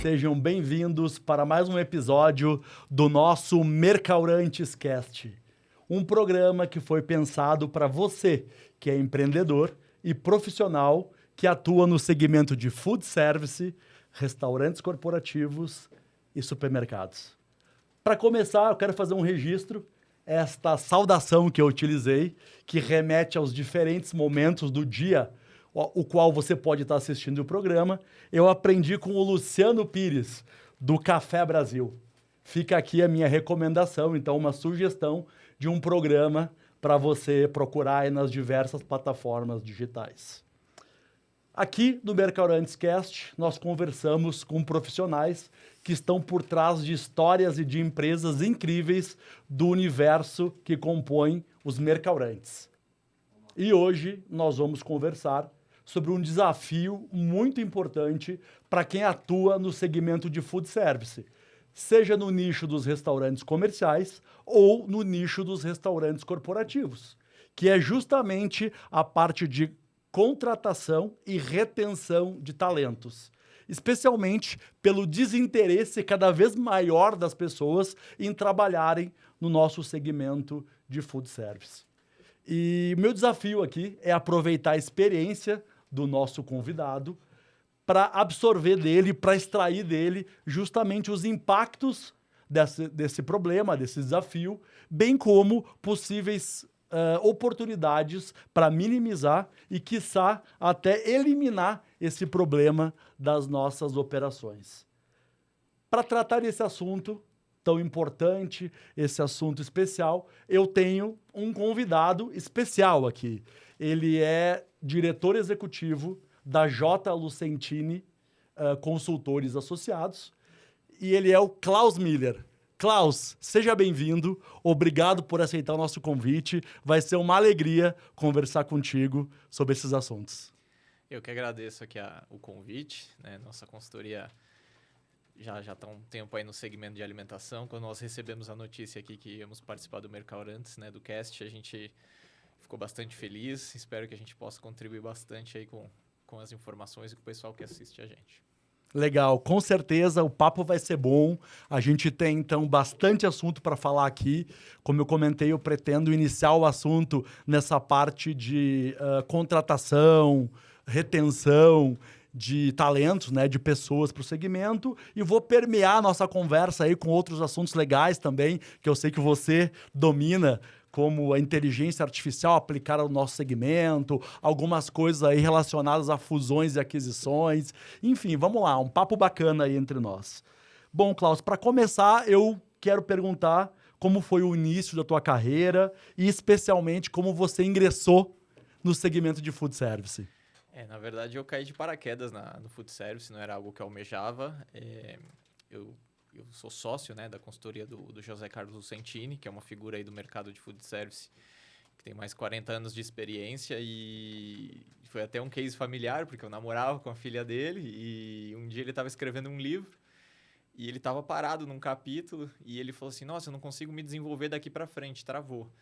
sejam bem-vindos para mais um episódio do nosso Mercaurantes Cast, um programa que foi pensado para você que é empreendedor e profissional que atua no segmento de food service, restaurantes corporativos e supermercados. Para começar, eu quero fazer um registro, esta saudação que eu utilizei, que remete aos diferentes momentos do dia o qual você pode estar assistindo o programa, eu aprendi com o Luciano Pires, do Café Brasil. Fica aqui a minha recomendação, então, uma sugestão de um programa para você procurar aí nas diversas plataformas digitais. Aqui no Mercaurantes Cast, nós conversamos com profissionais que estão por trás de histórias e de empresas incríveis do universo que compõe os mercaurantes. E hoje nós vamos conversar sobre um desafio muito importante para quem atua no segmento de food service, seja no nicho dos restaurantes comerciais ou no nicho dos restaurantes corporativos, que é justamente a parte de contratação e retenção de talentos, especialmente pelo desinteresse cada vez maior das pessoas em trabalharem no nosso segmento de food service. E o meu desafio aqui é aproveitar a experiência do nosso convidado para absorver dele, para extrair dele justamente os impactos desse problema, desse desafio, bem como possíveis oportunidades para minimizar e, quiçá, até eliminar esse problema das nossas operações. Para tratar esse assunto tão importante, esse assunto especial, eu tenho um convidado especial aqui. Ele é diretor executivo da J. Lucentini Consultores Associados e ele é o Klaus Miller. Klaus, seja bem-vindo. Obrigado por aceitar o nosso convite. Vai ser uma alegria conversar contigo sobre esses assuntos. Eu que agradeço aqui o convite, né? Nossa consultoria já está há um tempo aí no segmento de alimentação. Quando nós recebemos a notícia aqui que íamos participar do Mercaurantes, né, do Cast, a gente ficou bastante feliz. Espero que a gente possa contribuir bastante aí com as informações e com o pessoal que assiste a gente. Legal, com certeza o papo vai ser bom. A gente tem, então, bastante assunto para falar aqui. Como eu comentei, eu pretendo iniciar o assunto nessa parte de contratação, retenção de talentos, né, de pessoas para o segmento, e vou permear a nossa conversa aí com outros assuntos legais também, que eu sei que você domina, como a inteligência artificial aplicada ao nosso segmento, algumas coisas aí relacionadas a fusões e aquisições. Enfim, vamos lá, um papo bacana aí entre nós. Bom, Klaus, para começar, eu quero perguntar como foi o início da tua carreira e, especialmente, como você ingressou no segmento de food service. Na verdade, eu caí de paraquedas no food service, não era algo que eu almejava. Eu sou sócio, né, da consultoria do José Carlos Lucentini, que é uma figura aí do mercado de food service, que tem mais 40 anos de experiência, e foi até um case familiar, porque eu namorava com a filha dele, e um dia ele estava escrevendo um livro, e ele estava parado num capítulo, e ele falou assim: nossa, eu não consigo me desenvolver daqui para frente, travou.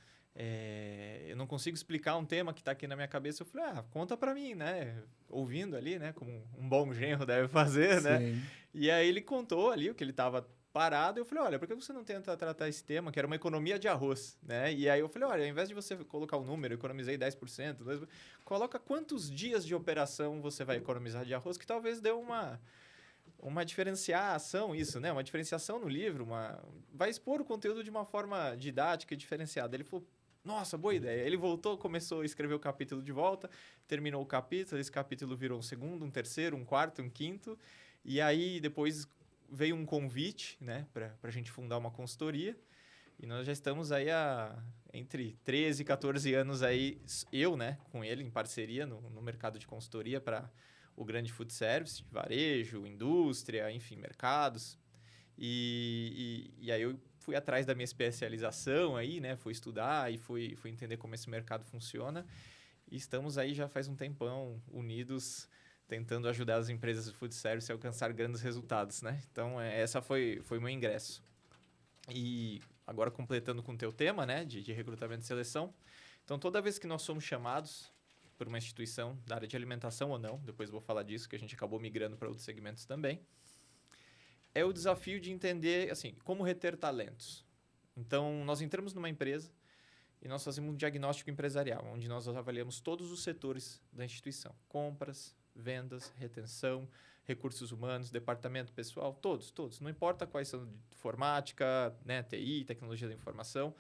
Eu não consigo explicar um tema que está aqui na minha cabeça. Eu falei, conta para mim, né? Ouvindo ali, né? Como um bom genro deve fazer, Sim. né? E aí ele contou ali o que ele estava parado. Eu falei, olha, por que você não tenta tratar esse tema, que era uma economia de arroz, né? E aí eu falei, olha, ao invés de você colocar o número, eu economizei 10%, 2%, coloca quantos dias de operação você vai economizar de arroz, que talvez dê uma diferenciação, isso, né? Uma diferenciação no livro, vai expor o conteúdo de uma forma didática e diferenciada. Ele falou, nossa, boa ideia. Ele voltou, começou a escrever o capítulo de volta, terminou o capítulo, esse capítulo virou um segundo, um terceiro, um quarto, um quinto, e aí depois veio um convite, né, para a gente fundar uma consultoria, e nós já estamos aí entre 13 e 14 anos aí, eu, né, com ele, em parceria no mercado de consultoria para o grande food service, varejo, indústria, enfim, mercados. E aí eu fui atrás da minha especialização aí, né? Fui estudar e fui entender como esse mercado funciona. E estamos aí já faz um tempão unidos, tentando ajudar as empresas de food service a alcançar grandes resultados, né? Então, essa foi o meu ingresso. E agora completando com o teu tema, né? De recrutamento e seleção. Então, toda vez que nós somos chamados por uma instituição da área de alimentação ou não, depois vou falar disso, que a gente acabou migrando para outros segmentos também, é o desafio de entender, assim, como reter talentos. Então, nós entramos numa empresa e nós fazemos um diagnóstico empresarial, onde nós avaliamos todos os setores da instituição. Compras, vendas, retenção, recursos humanos, departamento pessoal, todos. Não importa quais são, informática, né, TI, tecnologia da informação.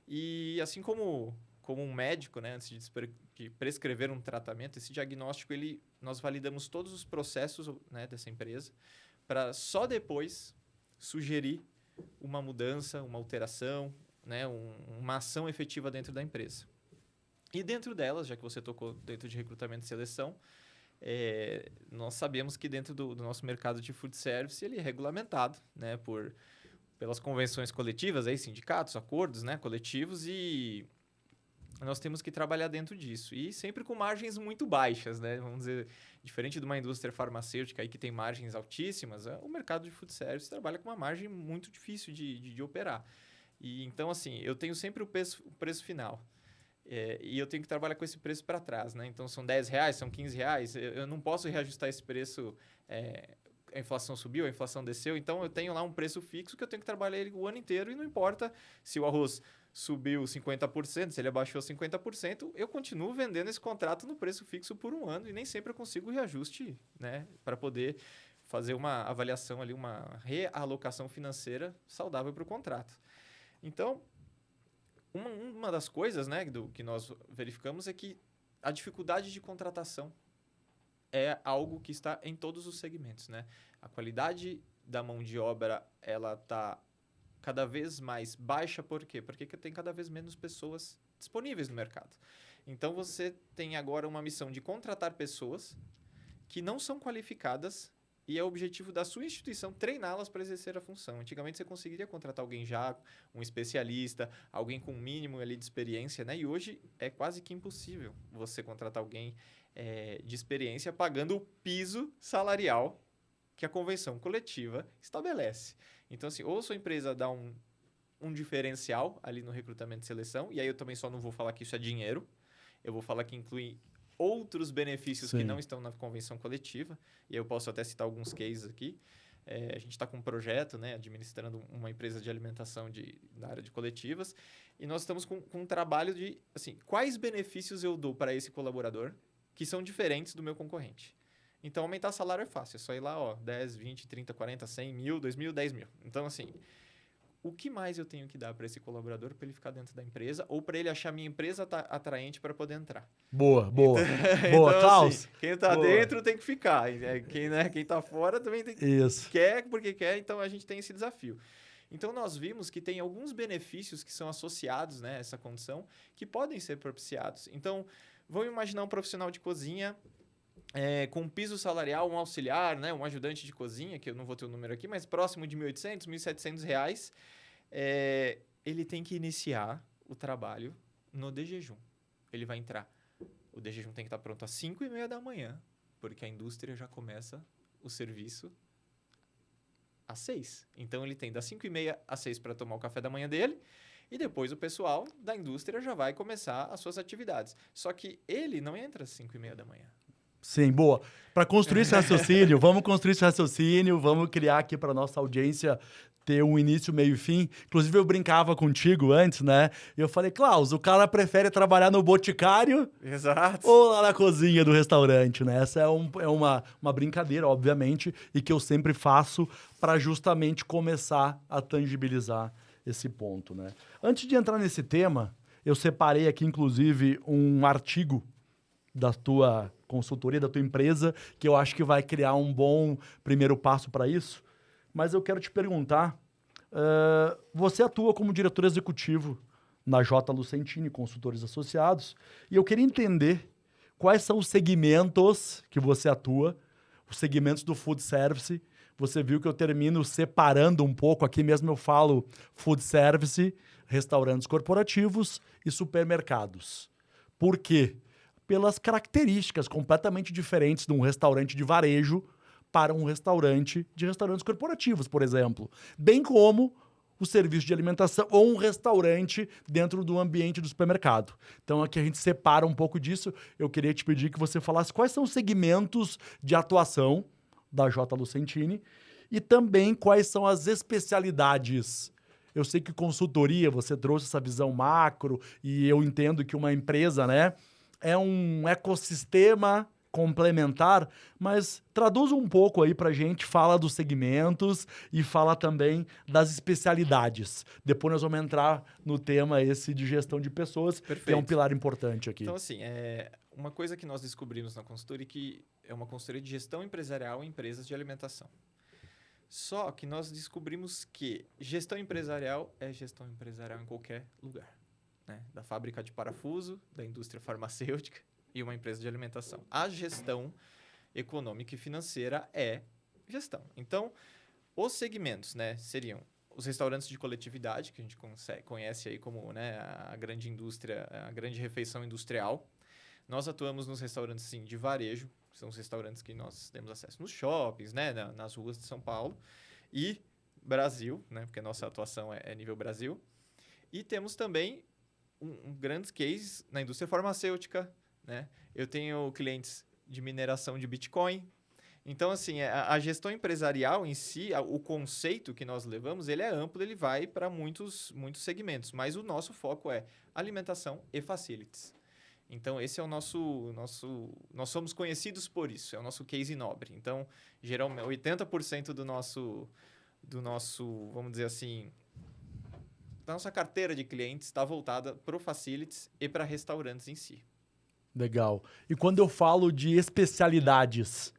E assim como um médico, né, antes de prescrever um tratamento, esse diagnóstico, nós validamos todos os processos, né, dessa empresa, para só depois sugerir uma mudança, uma alteração, né, uma ação efetiva dentro da empresa. E dentro delas, já que você tocou dentro de recrutamento e seleção, nós sabemos que dentro do nosso mercado de food service ele é regulamentado, né, pelas convenções coletivas, aí, sindicatos, acordos, né, coletivos, e nós temos que trabalhar dentro disso. E sempre com margens muito baixas, né? Vamos dizer, diferente de uma indústria farmacêutica aí que tem margens altíssimas, o mercado de food service trabalha com uma margem muito difícil de operar. E então, assim, eu tenho sempre o preço final. E eu tenho que trabalhar com esse preço para trás, né? Então, são R$10, são R$15. Eu não posso reajustar esse preço... a inflação subiu, a inflação desceu, então eu tenho lá um preço fixo que eu tenho que trabalhar ele o ano inteiro e não importa se o arroz subiu 50%, se ele abaixou 50%, eu continuo vendendo esse contrato no preço fixo por um ano e nem sempre eu consigo reajuste, né, para poder fazer uma avaliação ali, uma realocação financeira saudável para o contrato. Então, uma das coisas, né, que nós verificamos é que a dificuldade de contratação é algo que está em todos os segmentos, né? A qualidade da mão de obra, ela está cada vez mais baixa. Por quê? Porque tem cada vez menos pessoas disponíveis no mercado. Então, você tem agora uma missão de contratar pessoas que não são qualificadas e é o objetivo da sua instituição treiná-las para exercer a função. Antigamente, você conseguiria contratar alguém já, um especialista, alguém com um mínimo ali de experiência, né? E hoje é quase que impossível você contratar alguém de experiência pagando o piso salarial que a convenção coletiva estabelece. Então, assim, ou sua empresa dá um diferencial ali no recrutamento e seleção, e aí eu também só não vou falar que isso é dinheiro, eu vou falar que inclui outros benefícios que não estão na convenção coletiva, e eu posso até citar alguns cases aqui. A gente está com um projeto, né, administrando uma empresa de alimentação na área de coletivas, e nós estamos com um trabalho de, assim, quais benefícios eu dou para esse colaborador que são diferentes do meu concorrente. Então, aumentar salário é fácil, é só ir lá, 10, 20, 30, 40, 100 mil, 2 mil, 10 mil. Então, assim, o que mais eu tenho que dar para esse colaborador para ele ficar dentro da empresa ou para ele achar minha empresa atraente para poder entrar? Boa. Então, Boa, Klaus. Assim, quem está dentro tem que ficar. Quem está fora também quer porque quer, então a gente tem esse desafio. Então, nós vimos que tem alguns benefícios que são associados, né, a essa condição que podem ser propiciados. Então, vamos imaginar um profissional de cozinha com um piso salarial, um auxiliar, né, um ajudante de cozinha, que eu não vou ter o número aqui, mas próximo de R$1.800, R$1.700, ele tem que iniciar o trabalho no de jejum. Ele vai entrar. O de jejum tem que estar pronto às 5h30 da manhã, porque a indústria já começa o serviço às 6. Então, ele tem das 5h30 às 6 para tomar o café da manhã dele, e depois o pessoal da indústria já vai começar as suas atividades. Só que ele não entra às 5h30 da manhã. Sim, boa. Para construir esse raciocínio, vamos construir esse raciocínio, vamos criar aqui para nossa audiência ter um início, meio e fim. Inclusive, eu brincava contigo antes, né? E eu falei, Klaus, o cara prefere trabalhar no boticário ou lá na cozinha do restaurante, né? Essa é uma brincadeira, obviamente, e que eu sempre faço para justamente começar a tangibilizar esse ponto, né? Antes de entrar nesse tema, eu separei aqui, inclusive, um artigo da tua consultoria, da tua empresa, que eu acho que vai criar um bom primeiro passo para isso. Mas eu quero te perguntar, você atua como diretor executivo na J. Lucentini Consultores Associados, e eu queria entender quais são os segmentos que você atua, os segmentos do food service. Você viu que eu termino separando um pouco, aqui mesmo eu falo food service, restaurantes corporativos e supermercados. Por quê? Pelas características completamente diferentes de um restaurante de varejo para um restaurante de restaurantes corporativos, por exemplo. Bem como o serviço de alimentação ou um restaurante dentro do ambiente do supermercado. Então, aqui a gente separa um pouco disso. Eu queria te pedir que você falasse quais são os segmentos de atuação da J. Lucentini e também quais são as especialidades. Eu sei que consultoria, você trouxe essa visão macro e eu entendo que uma empresa, né, é um ecossistema complementar, mas traduz um pouco aí pra gente, fala dos segmentos e fala também das especialidades. Depois nós vamos entrar no tema esse de gestão de pessoas, que é um Perfeito. pilar importante aqui. Então, assim, uma coisa que nós descobrimos na consultoria que é uma consultoria de gestão empresarial em empresas de alimentação. Só que nós descobrimos que gestão empresarial é gestão empresarial em qualquer lugar, né? Da fábrica de parafuso, da indústria farmacêutica e uma empresa de alimentação. A gestão econômica e financeira é gestão. Então, os segmentos, né, seriam os restaurantes de coletividade, que a gente conhece aí como, né, a grande indústria, a grande refeição industrial. Nós atuamos nos restaurantes, sim, de varejo, que são os restaurantes que nós temos acesso nos shoppings, né, nas ruas de São Paulo. E Brasil, né, porque a nossa atuação é nível Brasil. E temos também grandes cases na indústria farmacêutica, né? Eu tenho clientes de mineração de Bitcoin. Então, assim, a gestão empresarial em si, o conceito que nós levamos, ele é amplo, ele vai para muitos segmentos. Mas o nosso foco é alimentação e facilities. Então, esse é o nosso... Nós somos conhecidos por isso, é o nosso case nobre. Então, geralmente, 80% do nosso, vamos dizer assim, da nossa carteira de clientes está voltada para o facilities e para restaurantes em si. Legal. E quando eu falo de especialidades,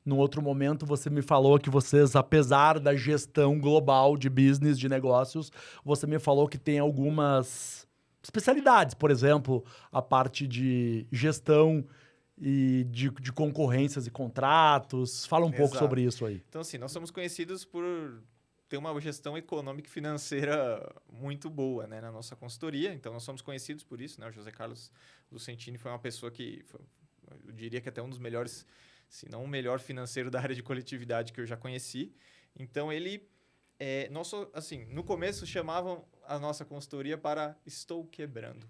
num outro momento você me falou que vocês, apesar da gestão global de business, de negócios, você me falou que tem algumas especialidades, por exemplo, a parte de gestão e de concorrências e contratos. Fala um pouco Exato. sobre isso aí. Então, assim, nós somos conhecidos por ter uma gestão econômica e financeira muito boa, né, na nossa consultoria. Então, nós somos conhecidos por isso, né? O José Carlos Lucentini foi uma pessoa que, eu diria que até um dos melhores, se não o melhor financeiro da área de coletividade que eu já conheci. Então, ele... assim, no começo chamavam a nossa consultoria para estou quebrando.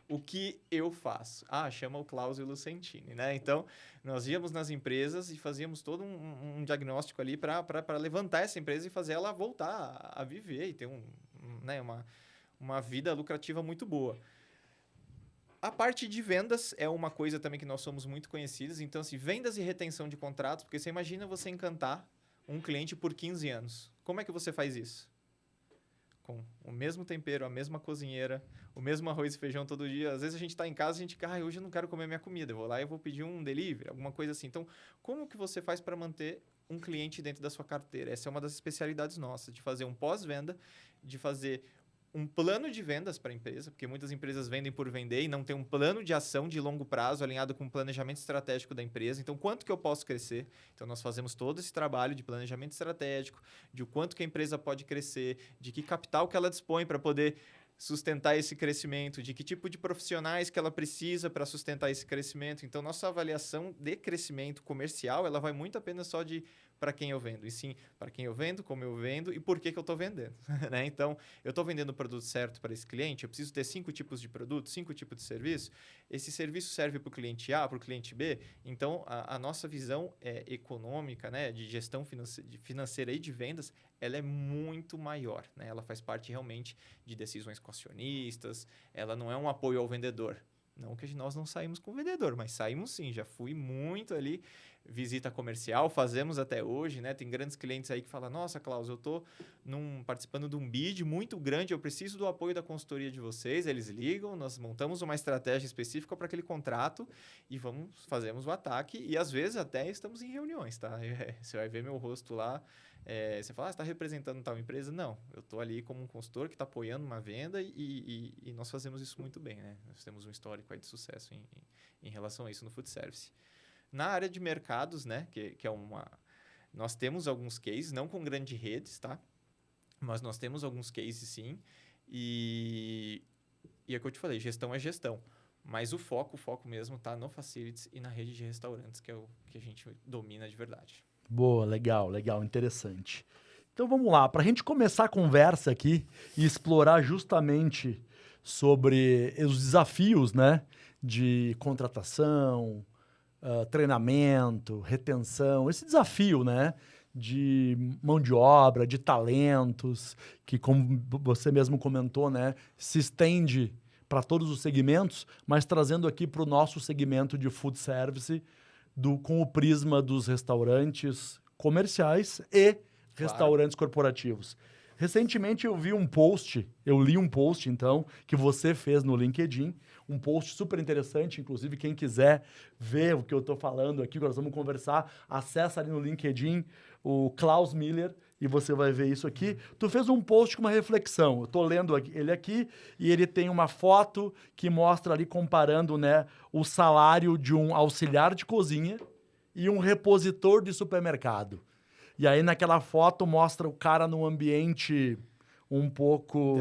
O que eu faço? Chama o Cláudio Lucentini, né? Então, nós íamos nas empresas e fazíamos todo um diagnóstico ali para levantar essa empresa e fazer ela voltar a viver e ter né, uma vida lucrativa muito boa. A parte de vendas é uma coisa também que nós somos muito conhecidos. Então, assim, vendas e retenção de contratos, porque você imagina você encantar um cliente por 15 anos. Como é que você faz isso? Com o mesmo tempero, a mesma cozinheira, o mesmo arroz e feijão todo dia. Às vezes a gente está em casa e a gente fica, hoje eu não quero comer minha comida. Eu vou lá e vou pedir um delivery, alguma coisa assim. Então, como que você faz para manter um cliente dentro da sua carteira? Essa é uma das especialidades nossas, de fazer um pós-venda, de fazer um plano de vendas para a empresa, porque muitas empresas vendem por vender e não tem um plano de ação de longo prazo alinhado com o planejamento estratégico da empresa. Então, quanto que eu posso crescer? Então, nós fazemos todo esse trabalho de planejamento estratégico, de o quanto que a empresa pode crescer, de que capital que ela dispõe para poder sustentar esse crescimento, de que tipo de profissionais que ela precisa para sustentar esse crescimento. Então, nossa avaliação de crescimento comercial, ela vai muito apenas só de para quem eu vendo, e sim para quem eu vendo, como eu vendo e por que eu estou vendendo. Né? Então, eu estou vendendo o produto certo para esse cliente, eu preciso ter 5 tipos de produto, 5 tipos de serviço. Esse serviço serve para o cliente A, para o cliente B. Então, a nossa visão econômica, né, de gestão financeira e de vendas, ela é muito maior. Né? Ela faz parte realmente de decisões com acionistas, ela não é um apoio ao vendedor. Não que nós não saímos com o vendedor, mas saímos sim, já fui muito ali, visita comercial, fazemos até hoje, né? Tem grandes clientes aí que falam, nossa, Klaus, eu estou participando de um bid muito grande, eu preciso do apoio da consultoria de vocês. Eles ligam, nós montamos uma estratégia específica para aquele contrato e fazemos o ataque e às vezes até estamos em reuniões, tá? Você vai ver meu rosto lá, você fala, você está representando tal empresa? Não, eu estou ali como um consultor que está apoiando uma venda e nós fazemos isso muito bem, né? Nós temos um histórico aí de sucesso em relação a isso no food service. Na área de mercados, né, que é nós temos alguns cases, não com grandes redes, tá? Mas nós temos alguns cases, sim. E é o que eu te falei, gestão é gestão. Mas o foco mesmo está no facilities e na rede de restaurantes, que é o que a gente domina de verdade. Boa, legal, interessante. Então vamos lá, para a gente começar a conversa aqui e explorar justamente sobre os desafios, né, de contratação, treinamento, retenção, esse desafio, né, de mão de obra, de talentos, que, como você mesmo comentou, né, se estende para todos os segmentos, mas trazendo aqui para o nosso segmento de food service, com o prisma dos restaurantes comerciais e restaurantes corporativos. Recentemente eu li um post, então, que você fez no LinkedIn, um post super interessante, inclusive quem quiser ver o que eu estou falando aqui, nós vamos conversar, acessa ali no LinkedIn o Klaus Miller e você vai ver isso aqui. Tu fez um post com uma reflexão, eu estou lendo ele aqui e ele tem uma foto que mostra ali comparando, né, o salário de um auxiliar de cozinha e um repositor de supermercado. E aí, naquela foto, mostra o cara num ambiente um pouco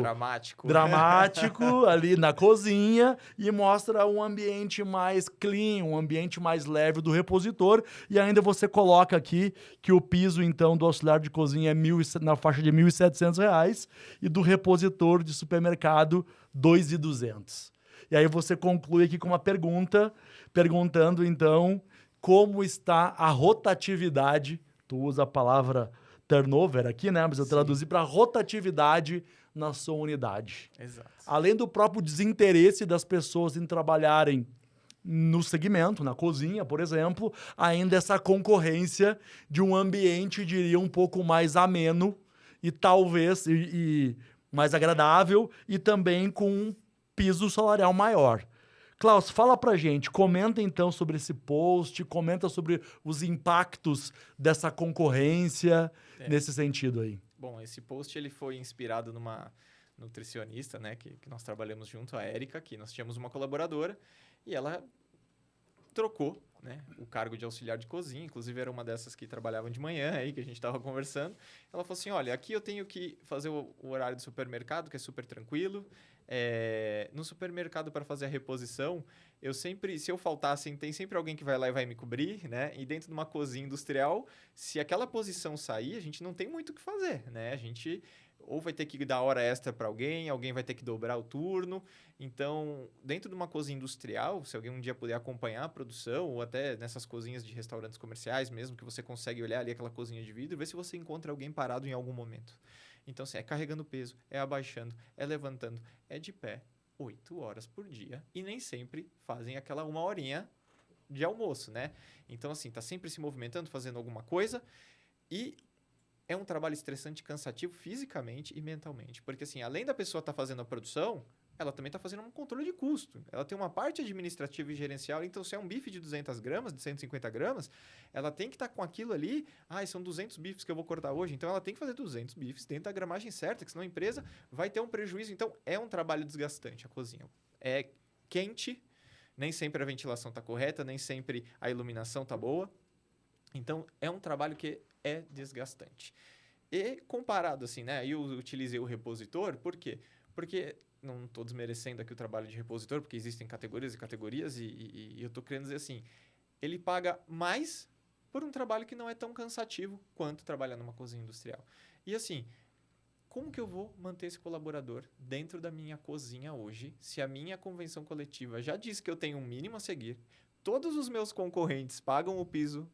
dramático ali na cozinha e mostra um ambiente mais clean, um ambiente mais leve do repositor. E ainda você coloca aqui que o piso, então, do auxiliar de cozinha é na faixa de R$ 1.700 e do repositor de supermercado, R$ 2.200. E aí você conclui aqui com uma pergunta, perguntando, então, como está a rotatividade. Tu usa a palavra turnover aqui, né? Mas eu traduzi para rotatividade na sua unidade. Exato. Além do próprio desinteresse das pessoas em trabalharem no segmento, na cozinha, por exemplo, ainda essa concorrência de um ambiente, diria, um pouco mais ameno e talvez mais agradável e também com um piso salarial maior. Klaus, fala pra gente, comenta então sobre esse post, comenta sobre os impactos dessa concorrência nesse sentido aí. Bom, esse post ele foi inspirado numa nutricionista, né, que nós trabalhamos junto, a Érica, que nós tínhamos uma colaboradora e ela trocou, né, o cargo de auxiliar de cozinha, inclusive era uma dessas que trabalhavam de manhã aí, que a gente estava conversando. Ela falou assim, olha, aqui eu tenho que fazer o horário do supermercado, que é super tranquilo. No supermercado, para fazer a reposição, se eu faltasse, tem sempre alguém que vai lá e vai me cobrir, né? E dentro de uma cozinha industrial, se aquela posição sair, a gente não tem muito o que fazer, né? A gente ou vai ter que dar hora extra para alguém vai ter que dobrar o turno. Então, dentro de uma cozinha industrial, se alguém um dia puder acompanhar a produção, ou até nessas cozinhas de restaurantes comerciais mesmo, que você consegue olhar ali aquela cozinha de vidro, ver se você encontra alguém parado em algum momento. Então, assim, é carregando peso, é abaixando, é levantando, é de pé 8 horas por dia e nem sempre fazem aquela 1 horinha de almoço, né? Então, assim, tá sempre se movimentando, fazendo alguma coisa e é um trabalho estressante, cansativo fisicamente e mentalmente. Porque, assim, além da pessoa estar fazendo a produção, ela também está fazendo um controle de custo. Ela tem uma parte administrativa e gerencial. Então, se é um bife de 200 gramas, de 150 gramas, ela tem que estar com aquilo ali. São 200 bifes que eu vou cortar hoje. Então, ela tem que fazer 200 bifes dentro da gramagem certa, que senão a empresa vai ter um prejuízo. Então, é um trabalho desgastante a cozinha. É quente, nem sempre a ventilação está correta, nem sempre a iluminação está boa. Então, é um trabalho que é desgastante. E comparado assim, né? Eu utilizei o repositor, por quê? Porque não estou desmerecendo aqui o trabalho de repositor, porque existem categorias e categorias, e eu estou querendo dizer assim, ele paga mais por um trabalho que não é tão cansativo quanto trabalhar numa cozinha industrial. E assim, como que eu vou manter esse colaborador dentro da minha cozinha hoje, se a minha convenção coletiva já diz que eu tenho um mínimo a seguir, todos os meus concorrentes pagam o piso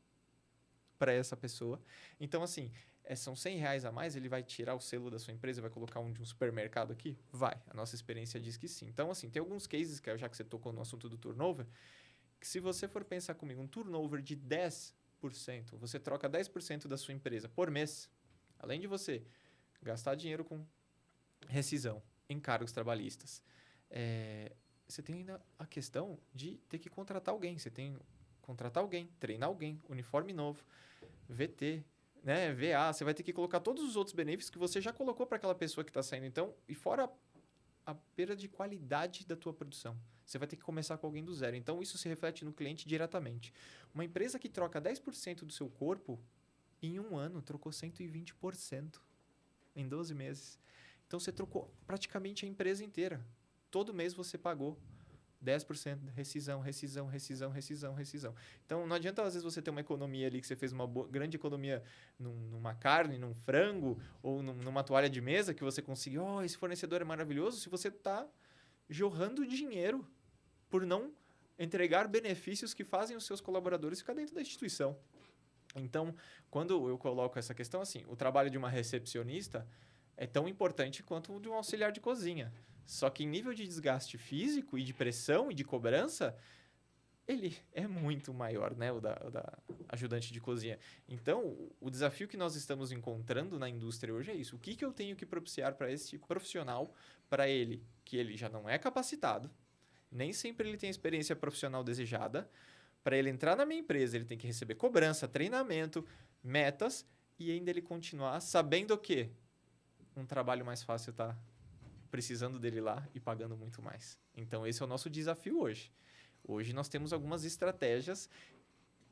para essa pessoa. Então, assim, são R$100 a mais, ele vai tirar o selo da sua empresa, vai colocar um de um supermercado aqui? Vai. A nossa experiência diz que sim. Então, assim, tem alguns cases, já que você tocou no assunto do turnover, que se você for pensar comigo, um turnover de 10%, você troca 10% da sua empresa por mês, além de você gastar dinheiro com rescisão, encargos trabalhistas, você tem ainda a questão de ter que contratar alguém. Você tem contratar alguém, treinar alguém, uniforme novo, VT, né, VA, você vai ter que colocar todos os outros benefícios que você já colocou para aquela pessoa que está saindo. Então, e fora a perda de qualidade da tua produção. Você vai ter que começar com alguém do zero. Então, isso se reflete no cliente diretamente. Uma empresa que troca 10% do seu corpo, em um ano, trocou 120% em 12 meses. Então, você trocou praticamente a empresa inteira. Todo mês você pagou 10%, rescisão. Então, não adianta, às vezes, você ter uma economia ali, que você fez uma grande economia numa carne, num frango, ou numa toalha de mesa, que você conseguiu, esse fornecedor é maravilhoso, se você está jorrando dinheiro por não entregar benefícios que fazem os seus colaboradores ficar dentro da instituição. Então, quando eu coloco essa questão, assim, o trabalho de uma recepcionista é tão importante quanto o de um auxiliar de cozinha. Só que em nível de desgaste físico e de pressão e de cobrança, ele é muito maior, né, o da ajudante de cozinha. Então, o desafio que nós estamos encontrando na indústria hoje é isso. O que, que eu tenho que propiciar para esse profissional, para ele, que ele já não é capacitado, nem sempre ele tem a experiência profissional desejada. Para ele entrar na minha empresa, ele tem que receber cobrança, treinamento, metas e ainda ele continuar sabendo que um trabalho mais fácil está precisando dele lá e pagando muito mais. Então, esse é o nosso desafio hoje. Hoje nós temos algumas estratégias,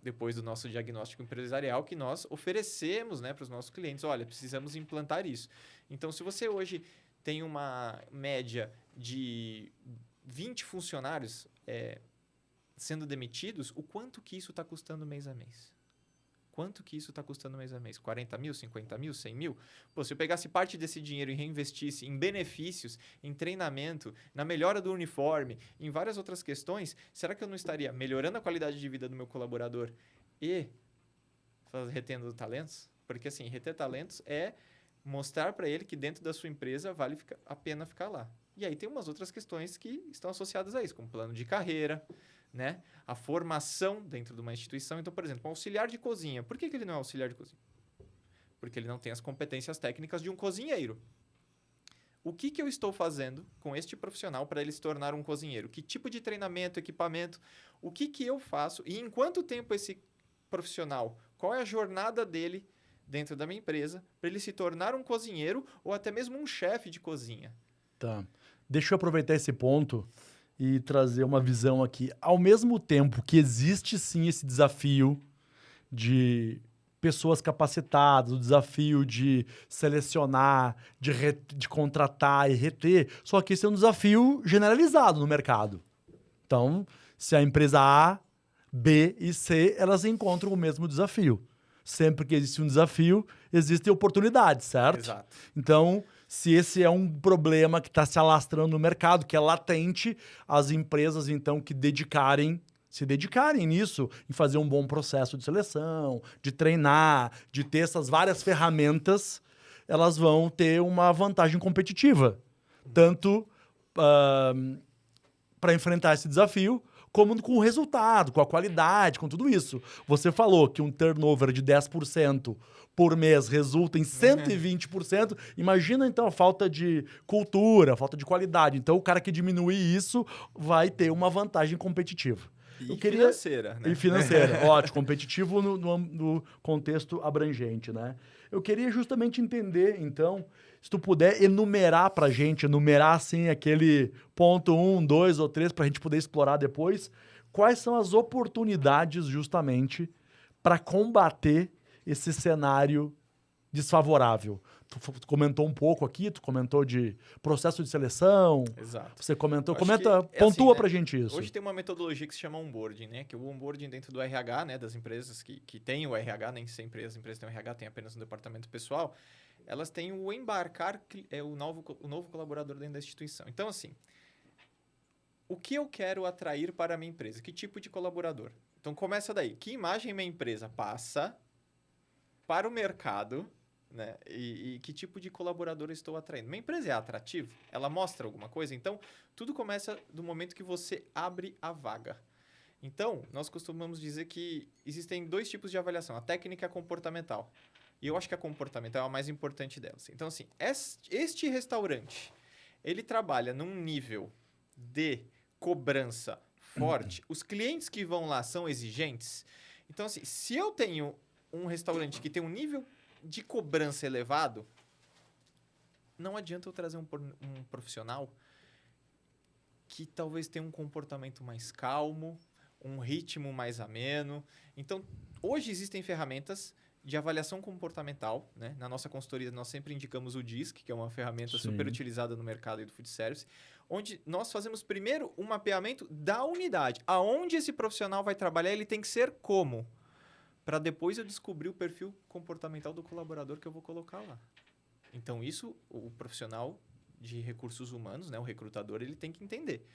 depois do nosso diagnóstico empresarial, que nós oferecemos, né, para os nossos clientes. Olha, precisamos implantar isso. Então, se você hoje tem uma média de 20 funcionários sendo demitidos, o quanto que isso está custando mês a mês? Quanto que isso está custando mês a mês? 40 mil, 50 mil, 100 mil? Pô, se eu pegasse parte desse dinheiro e reinvestisse em benefícios, em treinamento, na melhora do uniforme, em várias outras questões, será que eu não estaria melhorando a qualidade de vida do meu colaborador e retendo talentos? Porque, assim, reter talentos é mostrar para ele que dentro da sua empresa vale a pena ficar lá. E aí tem umas outras questões que estão associadas a isso, como plano de carreira, né? A formação dentro de uma instituição. Então, por exemplo, um auxiliar de cozinha. Por que ele não é auxiliar de cozinha? Porque ele não tem as competências técnicas de um cozinheiro. O que eu estou fazendo com este profissional para ele se tornar um cozinheiro? Que tipo de treinamento, equipamento? O que eu faço? E em quanto tempo esse profissional? Qual é a jornada dele dentro da minha empresa para ele se tornar um cozinheiro ou até mesmo um chefe de cozinha? Tá. Deixa eu aproveitar esse ponto e trazer uma visão aqui. Ao mesmo tempo que existe sim esse desafio de pessoas capacitadas, o desafio de selecionar, de contratar e reter, só que esse é um desafio generalizado no mercado. Então, se a empresa A, B e C, elas encontram o mesmo desafio. Sempre que existe um desafio, existem oportunidades, certo? Exato. Então, se esse é um problema que está se alastrando no mercado, que é latente, as empresas, então, se dedicarem nisso, em fazer um bom processo de seleção, de treinar, de ter essas várias ferramentas, elas vão ter uma vantagem competitiva. Tanto para enfrentar esse desafio, como com o resultado, com a qualidade, com tudo isso. Você falou que um turnover de 10% por mês resulta em 120%. Imagina, então, a falta de cultura, a falta de qualidade. Então, o cara que diminuir isso vai ter uma vantagem competitiva. E financeira, né? E financeira, ótimo. Competitivo no contexto abrangente, né? Eu queria justamente entender, então, se tu puder enumerar pra gente, assim, aquele ponto 1, 2 ou 3, pra gente poder explorar depois, quais são as oportunidades, justamente, para combater esse cenário desfavorável. Tu comentou um pouco aqui, tu comentou de processo de seleção. Exato. Você comentou, pontua assim, né? Pra gente isso. Hoje tem uma metodologia que se chama onboarding, né? Que é o onboarding dentro do RH, né? Das empresas que têm o RH, nem sempre as empresas têm o RH, tem apenas um departamento pessoal. Elas têm o embarcar o novo colaborador dentro da instituição. Então, assim, o que eu quero atrair para a minha empresa? Que tipo de colaborador? Então, começa daí. Que imagem minha empresa passa para o mercado, né? E que tipo de colaborador eu estou atraindo? Minha empresa é atrativa? Ela mostra alguma coisa? Então, tudo começa do momento que você abre a vaga. Então, nós costumamos dizer que existem 2 tipos de avaliação. A técnica e a comportamental. E eu acho que a comportamental é a mais importante delas. Então, assim, este restaurante, ele trabalha num nível de cobrança forte. Os clientes que vão lá são exigentes. Então, assim, se eu tenho um restaurante que tem um nível de cobrança elevado, não adianta eu trazer um profissional que talvez tenha um comportamento mais calmo, um ritmo mais ameno. Então, hoje existem ferramentas de avaliação comportamental, né? Na nossa consultoria, nós sempre indicamos o DISC, que é uma ferramenta super utilizada no mercado do food service, onde nós fazemos primeiro um mapeamento da unidade. Aonde esse profissional vai trabalhar, ele tem que ser como? Para depois eu descobrir o perfil comportamental do colaborador que eu vou colocar lá. Então, isso o profissional de recursos humanos, né, o recrutador, ele tem que entender.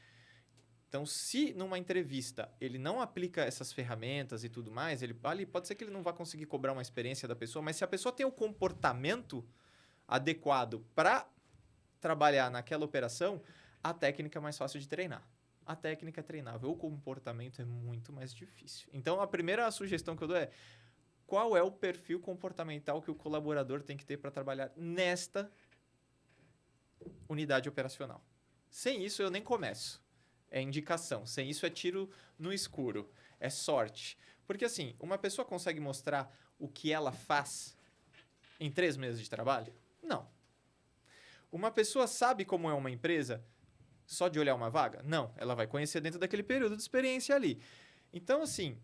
Então, se numa entrevista ele não aplica essas ferramentas e tudo mais, ali pode ser que ele não vá conseguir cobrar uma experiência da pessoa, mas se a pessoa tem o comportamento adequado para trabalhar naquela operação, a técnica é mais fácil de treinar. A técnica é treinável, o comportamento é muito mais difícil. Então, a primeira sugestão que eu dou é: qual é o perfil comportamental que o colaborador tem que ter para trabalhar nesta unidade operacional? Sem isso, eu nem começo. É indicação. Sem isso, é tiro no escuro. É sorte. Porque, assim, uma pessoa consegue mostrar o que ela faz em 3 meses de trabalho? Não. Uma pessoa sabe como é uma empresa só de olhar uma vaga? Não. Ela vai conhecer dentro daquele período de experiência ali. Então, assim,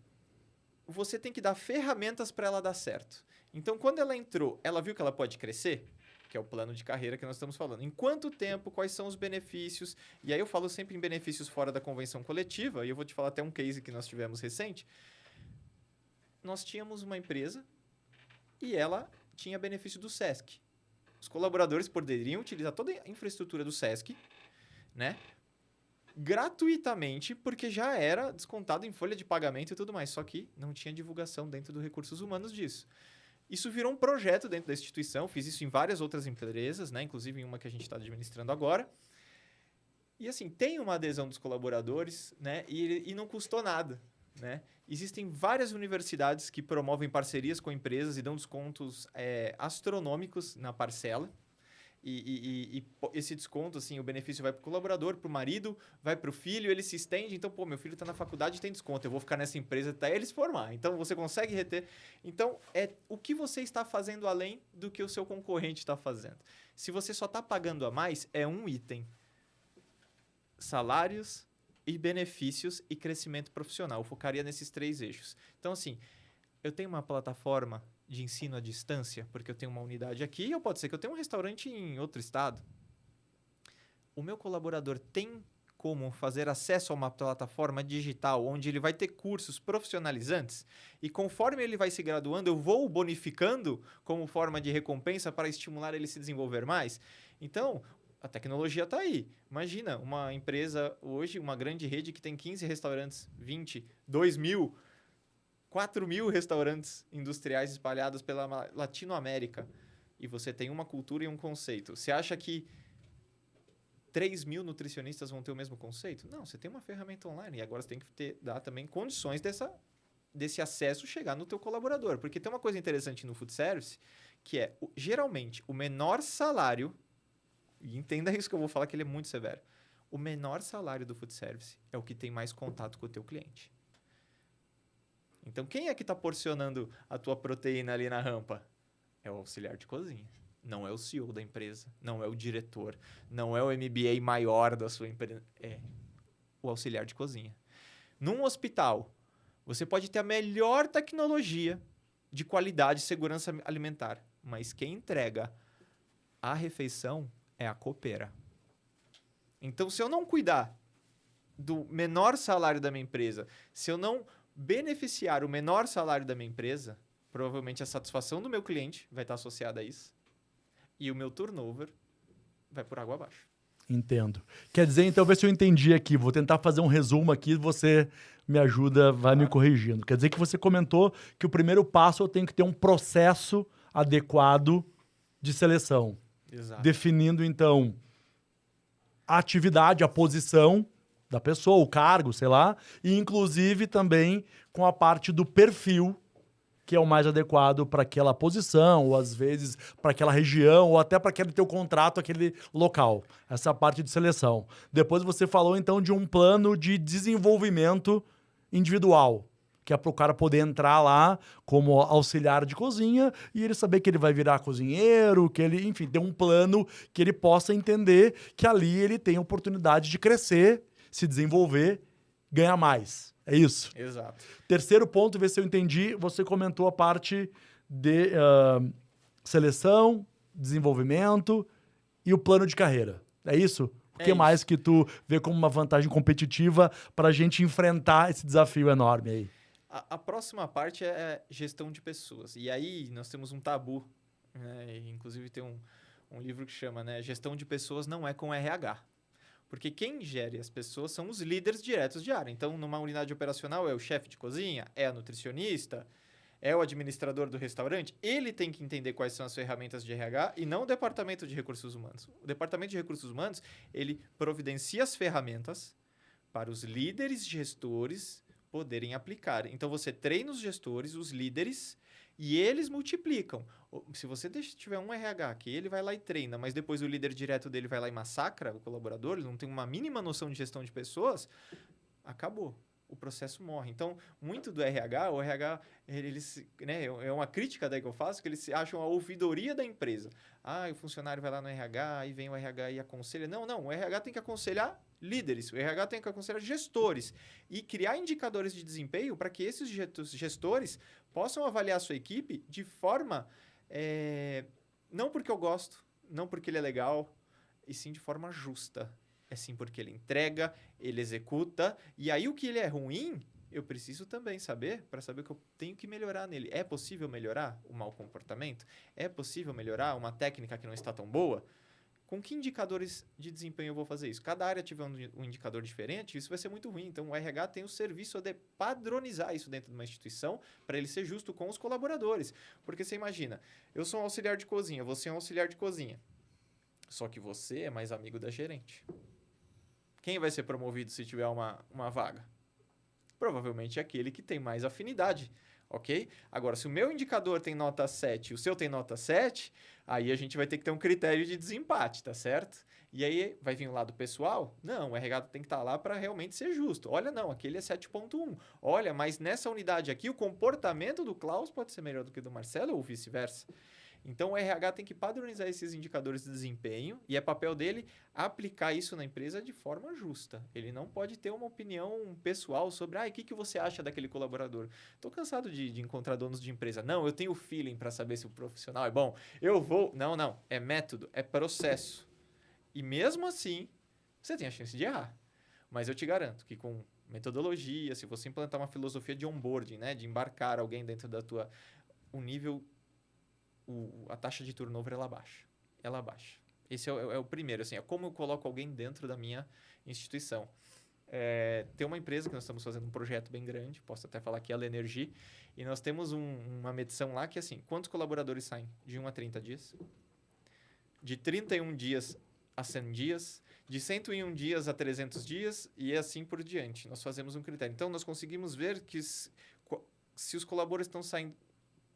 você tem que dar ferramentas para ela dar certo. Então, quando ela entrou, ela viu que ela pode crescer? Que é o plano de carreira que nós estamos falando. Em quanto tempo, quais são os benefícios? E aí eu falo sempre em benefícios fora da convenção coletiva, e eu vou te falar até um case que nós tivemos recente. Nós tínhamos uma empresa e ela tinha benefício do SESC. Os colaboradores poderiam utilizar toda a infraestrutura do SESC, né? Gratuitamente, porque já era descontado em folha de pagamento e tudo mais. Só que não tinha divulgação dentro do recursos humanos disso. Isso virou um projeto dentro da instituição. Fiz isso em várias outras empresas, né? Inclusive em uma que a gente está administrando agora. E assim, tem uma adesão dos colaboradores, né? E não custou nada, né? Existem várias universidades que promovem parcerias com empresas e dão descontos astronômicos na parcela. E esse desconto, assim, o benefício vai para o colaborador, para o marido, vai para o filho, ele se estende. Então, pô, meu filho está na faculdade e tem desconto, eu vou ficar nessa empresa até ele se formar. Então, você consegue reter. Então, é o que você está fazendo além do que o seu concorrente está fazendo. Se você só está pagando a mais, é um item. Salários e benefícios e crescimento profissional. Eu focaria nesses 3 eixos. Então, assim, eu tenho uma plataforma de ensino à distância, porque eu tenho uma unidade aqui, ou pode ser que eu tenha um restaurante em outro estado. O meu colaborador tem como fazer acesso a uma plataforma digital onde ele vai ter cursos profissionalizantes e conforme ele vai se graduando, eu vou bonificando como forma de recompensa para estimular ele a se desenvolver mais. Então, a tecnologia está aí. Imagina, uma empresa hoje, uma grande rede que tem 15 restaurantes, 20, 2.000, 4.000 restaurantes industriais espalhados pela Latinoamérica. E você tem uma cultura e um conceito. Você acha que 3.000 nutricionistas vão ter o mesmo conceito? Não, você tem uma ferramenta online. E agora você tem que dar também condições desse acesso chegar no teu colaborador. Porque tem uma coisa interessante no food service, que é, geralmente, o menor salário, e entenda isso que eu vou falar, que ele é muito severo. O menor salário do food service é o que tem mais contato com o teu cliente. Então, quem é que está porcionando a tua proteína ali na rampa? É o auxiliar de cozinha. Não é o CEO da empresa, não é o diretor, não é o MBA maior da sua empresa. É o auxiliar de cozinha. Num hospital, você pode ter a melhor tecnologia de qualidade e segurança alimentar, mas quem entrega a refeição é a copeira. Então, se eu não cuidar do menor salário da minha empresa, se eu não beneficiar o menor salário da minha empresa, provavelmente a satisfação do meu cliente vai estar associada a isso e o meu turnover vai por água abaixo. Entendo. Quer dizer, então, ver se eu entendi aqui. Vou tentar fazer um resumo aqui, você me ajuda, vai me corrigindo. Quer dizer que você comentou que o primeiro passo eu tenho que ter um processo adequado de seleção. Exato. Definindo, então, a atividade, a posição da pessoa, o cargo, sei lá, e inclusive também com a parte do perfil, que é o mais adequado para aquela posição, ou às vezes para aquela região, ou até para aquele teu contrato, aquele local. Essa parte de seleção. Depois você falou, então, de um plano de desenvolvimento individual, que é para o cara poder entrar lá como auxiliar de cozinha e ele saber que ele vai virar cozinheiro, que ele, enfim, tem um plano que ele possa entender que ali ele tem a oportunidade de crescer, se desenvolver, ganhar mais. É isso? Exato. Terceiro ponto, ver se eu entendi, você comentou a parte de seleção, desenvolvimento e o plano de carreira. É isso? O que mais que tu vê como uma vantagem competitiva para a gente enfrentar esse desafio enorme aí? A próxima parte é gestão de pessoas. E aí nós temos um tabu, né? Inclusive tem um livro que chama, né, Gestão de Pessoas Não é com RH. Porque quem gere as pessoas são os líderes diretos de área. Então, numa unidade operacional, é o chefe de cozinha, é a nutricionista, é o administrador do restaurante. Ele tem que entender quais são as ferramentas de RH e não o departamento de recursos humanos. O departamento de recursos humanos, ele providencia as ferramentas para os líderes gestores poderem aplicar. Então, você treina os gestores, os líderes, e eles multiplicam. Se você tiver um RH que ele vai lá e treina, mas depois o líder direto dele vai lá e massacra o colaborador, ele não tem uma mínima noção de gestão de pessoas, acabou. O processo morre. Então, muito do RH, o RH, né, é uma crítica daí que eu faço, que eles acham a ouvidoria da empresa. O funcionário vai lá no RH, aí vem o RH e aconselha. Não, o RH tem que aconselhar líderes, o RH tem que aconselhar gestores e criar indicadores de desempenho para que esses gestores possam avaliar a sua equipe de forma, não porque eu gosto, não porque ele é legal, e sim de forma justa. É sim porque ele entrega, ele executa, e aí o que ele é ruim, eu preciso também saber, para saber o que eu tenho que melhorar nele. É possível melhorar o mau comportamento? É possível melhorar uma técnica que não está tão boa? Com que indicadores de desempenho eu vou fazer isso? Cada área tiver um indicador diferente, isso vai ser muito ruim. Então, o RH tem o serviço de padronizar isso dentro de uma instituição para ele ser justo com os colaboradores. Porque você imagina, eu sou um auxiliar de cozinha, você é um auxiliar de cozinha. Só que você é mais amigo da gerente. Quem vai ser promovido se tiver uma vaga? Provavelmente aquele que tem mais afinidade, ok? Agora, se o meu indicador tem nota 7 e o seu tem nota 7, aí a gente vai ter que ter um critério de desempate, tá certo? E aí, vai vir o lado pessoal? Não, o RH tem que estar lá para realmente ser justo. Olha, não, aquele é 7.1. Olha, mas nessa unidade aqui, o comportamento do Klaus pode ser melhor do que do Marcelo ou vice-versa. Então, o RH tem que padronizar esses indicadores de desempenho e é papel dele aplicar isso na empresa de forma justa. Ele não pode ter uma opinião pessoal sobre o que você acha daquele colaborador. Estou cansado de encontrar donos de empresa. Não, eu tenho feeling para saber se o profissional é bom. Eu vou... Não. É método, é processo. E mesmo assim, você tem a chance de errar. Mas eu te garanto que com metodologia, se você implantar uma filosofia de onboarding, né, de embarcar alguém dentro da tua... O nível... a taxa de turnover ela baixa. Ela baixa. Esse é o primeiro. Assim, é como eu coloco alguém dentro da minha instituição. Tem uma empresa que nós estamos fazendo um projeto bem grande, posso até falar que é a Lenergy, e nós temos uma medição lá que assim, quantos colaboradores saem de 1 a 30 dias? De 31 dias a 100 dias, de 101 dias a 300 dias e assim por diante. Nós fazemos um critério. Então, nós conseguimos ver que se os colaboradores estão saindo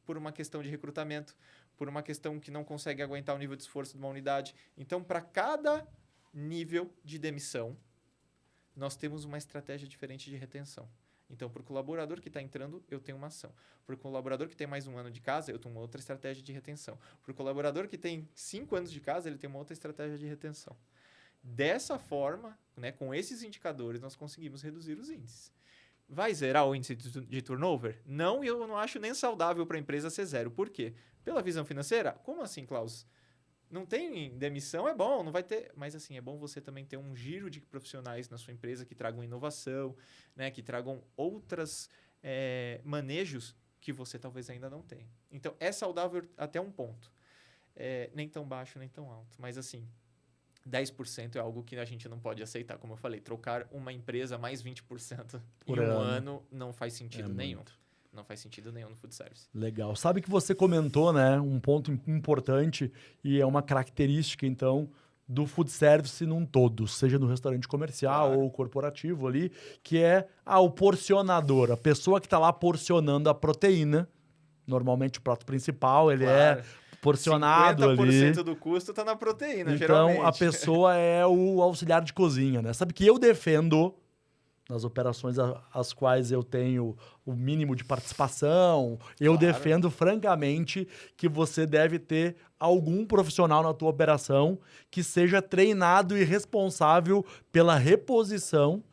por uma questão de recrutamento, por uma questão que não consegue aguentar o nível de esforço de uma unidade. Então, para cada nível de demissão, nós temos uma estratégia diferente de retenção. Então, para o colaborador que está entrando, eu tenho uma ação. Para o colaborador que tem mais 1 ano de casa, eu tenho uma outra estratégia de retenção. Para o colaborador que tem 5 anos de casa, ele tem uma outra estratégia de retenção. Dessa forma, né, com esses indicadores, nós conseguimos reduzir os índices. Vai zerar o índice de turnover? Não, e eu não acho nem saudável para a empresa ser zero. Por quê? Pela visão financeira? Como assim, Klaus? Não tem demissão, é bom, não vai ter... Mas assim, é bom você também ter um giro de profissionais na sua empresa que tragam inovação, né, que tragam outros manejos que você talvez ainda não tenha. Então, é saudável até um ponto. Nem tão baixo, nem tão alto. Mas assim... 10% é algo que a gente não pode aceitar. Como eu falei, trocar uma empresa mais 20% em um ano não faz sentido nenhum. Muito. Não faz sentido nenhum no food service. Legal. Sabe que você comentou, né, um ponto importante e é uma característica, então, do food service num todo, seja no restaurante comercial ou corporativo ali, que é o porcionador, a pessoa que está lá porcionando a proteína. Normalmente o prato principal, ele é porcionado 50% ali. 50% do custo está na proteína, então, geralmente. Então, a pessoa é o auxiliar de cozinha, né? Sabe que eu defendo, nas operações às quais eu tenho o mínimo de participação, eu defendo francamente que você deve ter algum profissional na tua operação que seja treinado e responsável pela reposição,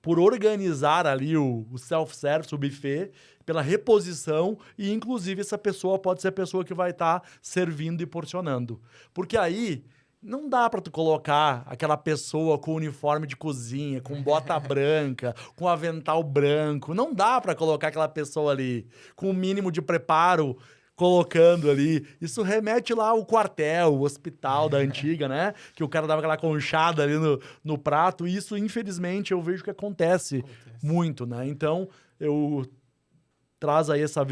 por organizar ali o self-service, o buffet, pela reposição e, inclusive, essa pessoa pode ser a pessoa que vai estar servindo e porcionando. Porque aí não dá para tu colocar aquela pessoa com uniforme de cozinha, com bota branca, com avental branco. Não dá para colocar aquela pessoa ali com o mínimo de preparo, colocando ali. Isso remete lá ao quartel, o hospital da antiga, né? Que o cara dava aquela conchada ali no prato. E isso, infelizmente, eu vejo que acontece muito, né? Então, eu trago essa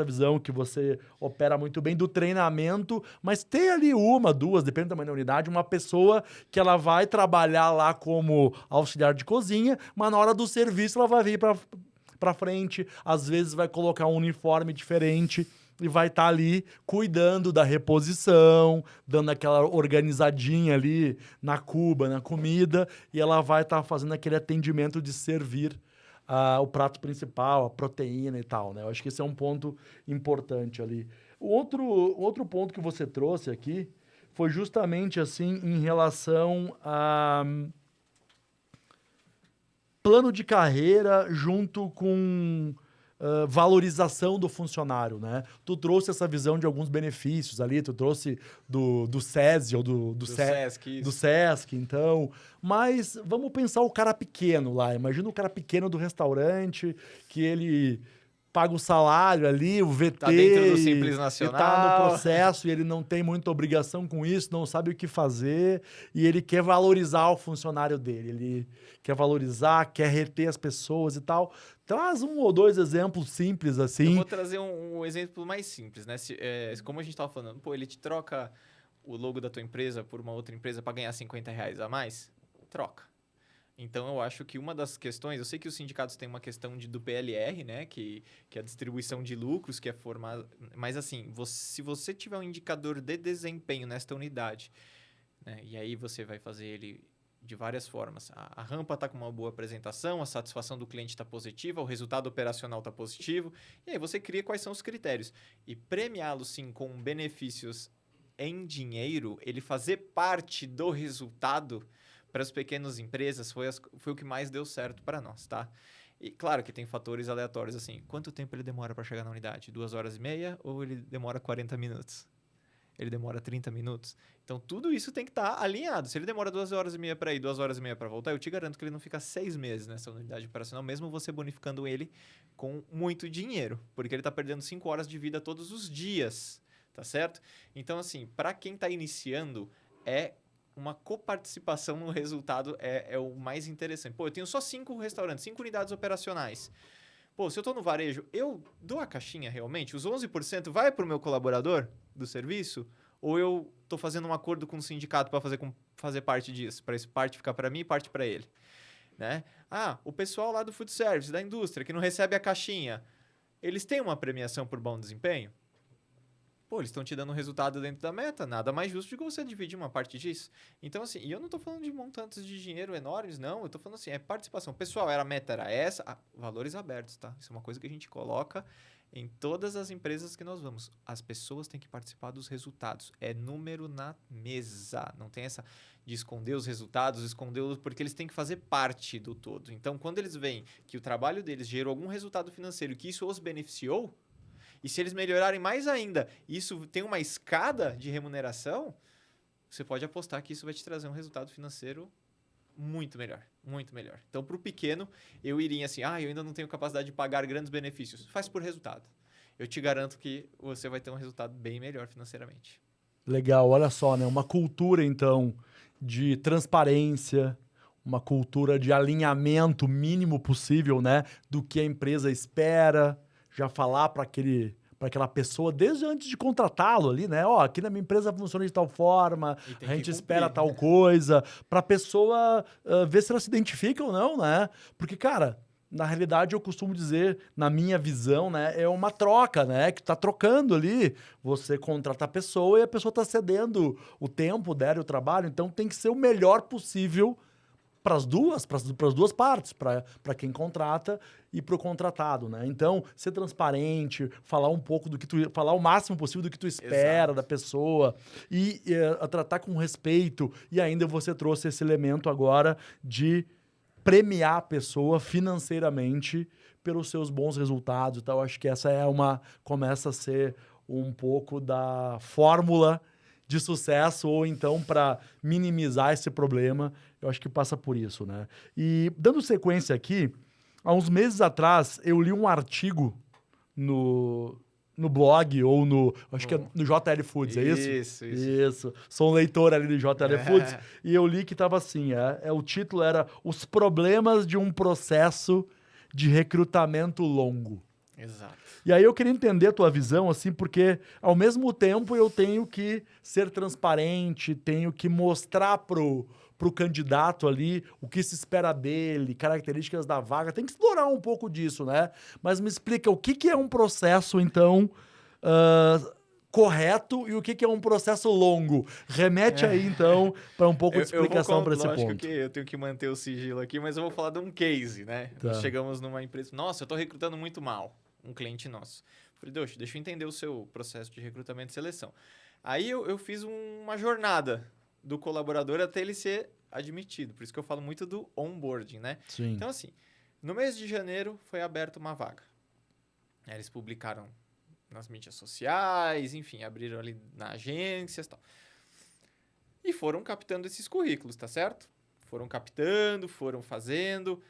visão que você opera muito bem do treinamento, mas tem ali uma, duas, depende do tamanho da unidade, uma pessoa que ela vai trabalhar lá como auxiliar de cozinha, mas na hora do serviço ela vai vir para frente, às vezes vai colocar um uniforme diferente e vai estar ali cuidando da reposição, dando aquela organizadinha ali na cuba, na comida, e ela vai estar fazendo aquele atendimento de servir o prato principal, a proteína e tal, né? Eu acho que esse é um ponto importante ali. O outro ponto que você trouxe aqui foi justamente assim em relação a plano de carreira junto com valorização do funcionário, né? Tu trouxe essa visão de alguns benefícios ali, tu trouxe do SESI ou do SESC, então. Mas vamos pensar o cara pequeno lá. Imagina o cara pequeno do restaurante, que ele paga o salário ali, o VT... Tá dentro do Simples Nacional. Tá no processo e ele não tem muita obrigação com isso, não sabe o que fazer e ele quer valorizar o funcionário dele. Ele quer valorizar, quer reter as pessoas e tal. Traz um ou dois exemplos simples assim. Eu vou trazer um exemplo mais simples, né? Como a gente estava falando, pô, ele te troca o logo da tua empresa por uma outra empresa para ganhar R$50 a mais? Troca. Então, eu acho que uma das questões... Eu sei que os sindicatos têm uma questão do PLR, né? Que é a distribuição de lucros, que é formada... Mas, assim, se você tiver um indicador de desempenho nesta unidade, né? E aí você vai fazer ele de várias formas. A rampa está com uma boa apresentação, a satisfação do cliente está positiva, o resultado operacional está positivo. E aí você cria quais são os critérios. E premiá-lo, sim, com benefícios em dinheiro, ele fazer parte do resultado... Para as pequenas empresas, foi o que mais deu certo para nós, tá? E claro que tem fatores aleatórios, assim, quanto tempo ele demora para chegar na unidade? 2h30 ou ele demora 40 minutos? Ele demora 30 minutos? Então, tudo isso tem que estar alinhado. Se ele demora 2h30 para ir, 2h30 para voltar, eu te garanto que ele não fica 6 meses nessa unidade operacional, mesmo você bonificando ele com muito dinheiro, porque ele está perdendo 5 horas de vida todos os dias, tá certo? Então, assim, para quem está iniciando, uma coparticipação no resultado é o mais interessante. Pô, eu tenho só 5 restaurantes, 5 unidades operacionais. Pô, se eu estou no varejo, eu dou a caixinha realmente? Os 11% vai para o meu colaborador do serviço? Ou eu estou fazendo um acordo com o sindicato para fazer parte disso? Para parte ficar para mim e parte para ele? Né? O pessoal lá do food service, da indústria, que não recebe a caixinha, eles têm uma premiação por bom desempenho? Pô, eles estão te dando um resultado dentro da meta, nada mais justo de que você dividir uma parte disso. Então, assim, e eu não estou falando de montantes de dinheiro enormes, não. Eu estou falando assim, participação. Pessoal, a meta era essa, valores abertos, tá? Isso é uma coisa que a gente coloca em todas as empresas que nós vamos. As pessoas têm que participar dos resultados. É número na mesa. Não tem essa de esconder os resultados, porque eles têm que fazer parte do todo. Então, quando eles veem que o trabalho deles gerou algum resultado financeiro, que isso os beneficiou, e se eles melhorarem mais ainda, isso tem uma escada de remuneração, você pode apostar que isso vai te trazer um resultado financeiro muito melhor, muito melhor. Então, para o pequeno, eu iria assim, eu ainda não tenho capacidade de pagar grandes benefícios. Faz por resultado. Eu te garanto que você vai ter um resultado bem melhor financeiramente. Legal, olha só, né? Uma cultura, então, de transparência, uma cultura de alinhamento mínimo possível, né? Do que a empresa espera, já falar para aquela pessoa desde antes de contratá-lo ali, né? Aqui na minha empresa funciona de tal forma, a gente espera tal coisa, para a pessoa ver se ela se identifica ou não, né? Porque, cara, na realidade eu costumo dizer, na minha visão, né? É uma troca, né? Que tá trocando ali. Você contrata a pessoa e a pessoa tá cedendo o tempo dela e o trabalho, então tem que ser o melhor possível para as duas partes, para quem contrata e para o contratado, né? Então, ser transparente, falar um pouco falar o máximo possível do que tu espera Exato. Da pessoa e tratar com respeito. E ainda você trouxe esse elemento agora de premiar a pessoa financeiramente pelos seus bons resultados. Então, acho que essa começa a ser um pouco da fórmula de sucesso, ou então para minimizar esse problema, eu acho que passa por isso, né? E dando sequência aqui, há uns meses atrás eu li um artigo no no blog ou acho que é no JL Foods, é isso? Isso. Sou um leitor ali do JL Foods e eu li que tava assim, o título era Os Problemas de um Processo de Recrutamento Longo. Exato. E aí eu queria entender a tua visão, assim, porque ao mesmo tempo eu tenho que ser transparente, tenho que mostrar pro candidato ali o que se espera dele, características da vaga, tem que explorar um pouco disso, né? Mas me explica o que é um processo, então, correto e o que é um processo longo. Remete aí, então, para um pouco de explicação para esse ponto. Lógico que eu tenho que manter o sigilo aqui, mas eu vou falar de um case, né? Tá. Nós chegamos numa empresa, nossa, eu tô recrutando muito mal, um cliente nosso. Falei, deixa eu entender o seu processo de recrutamento e seleção. Aí eu fiz uma jornada do colaborador até ele ser admitido. Por isso que eu falo muito do onboarding, né? Sim. Então, assim, no mês de janeiro foi aberta uma vaga. Aí eles publicaram nas mídias sociais, enfim, abriram ali na agências e tal. E foram captando esses currículos, tá certo? Foram captando, foram fazendo,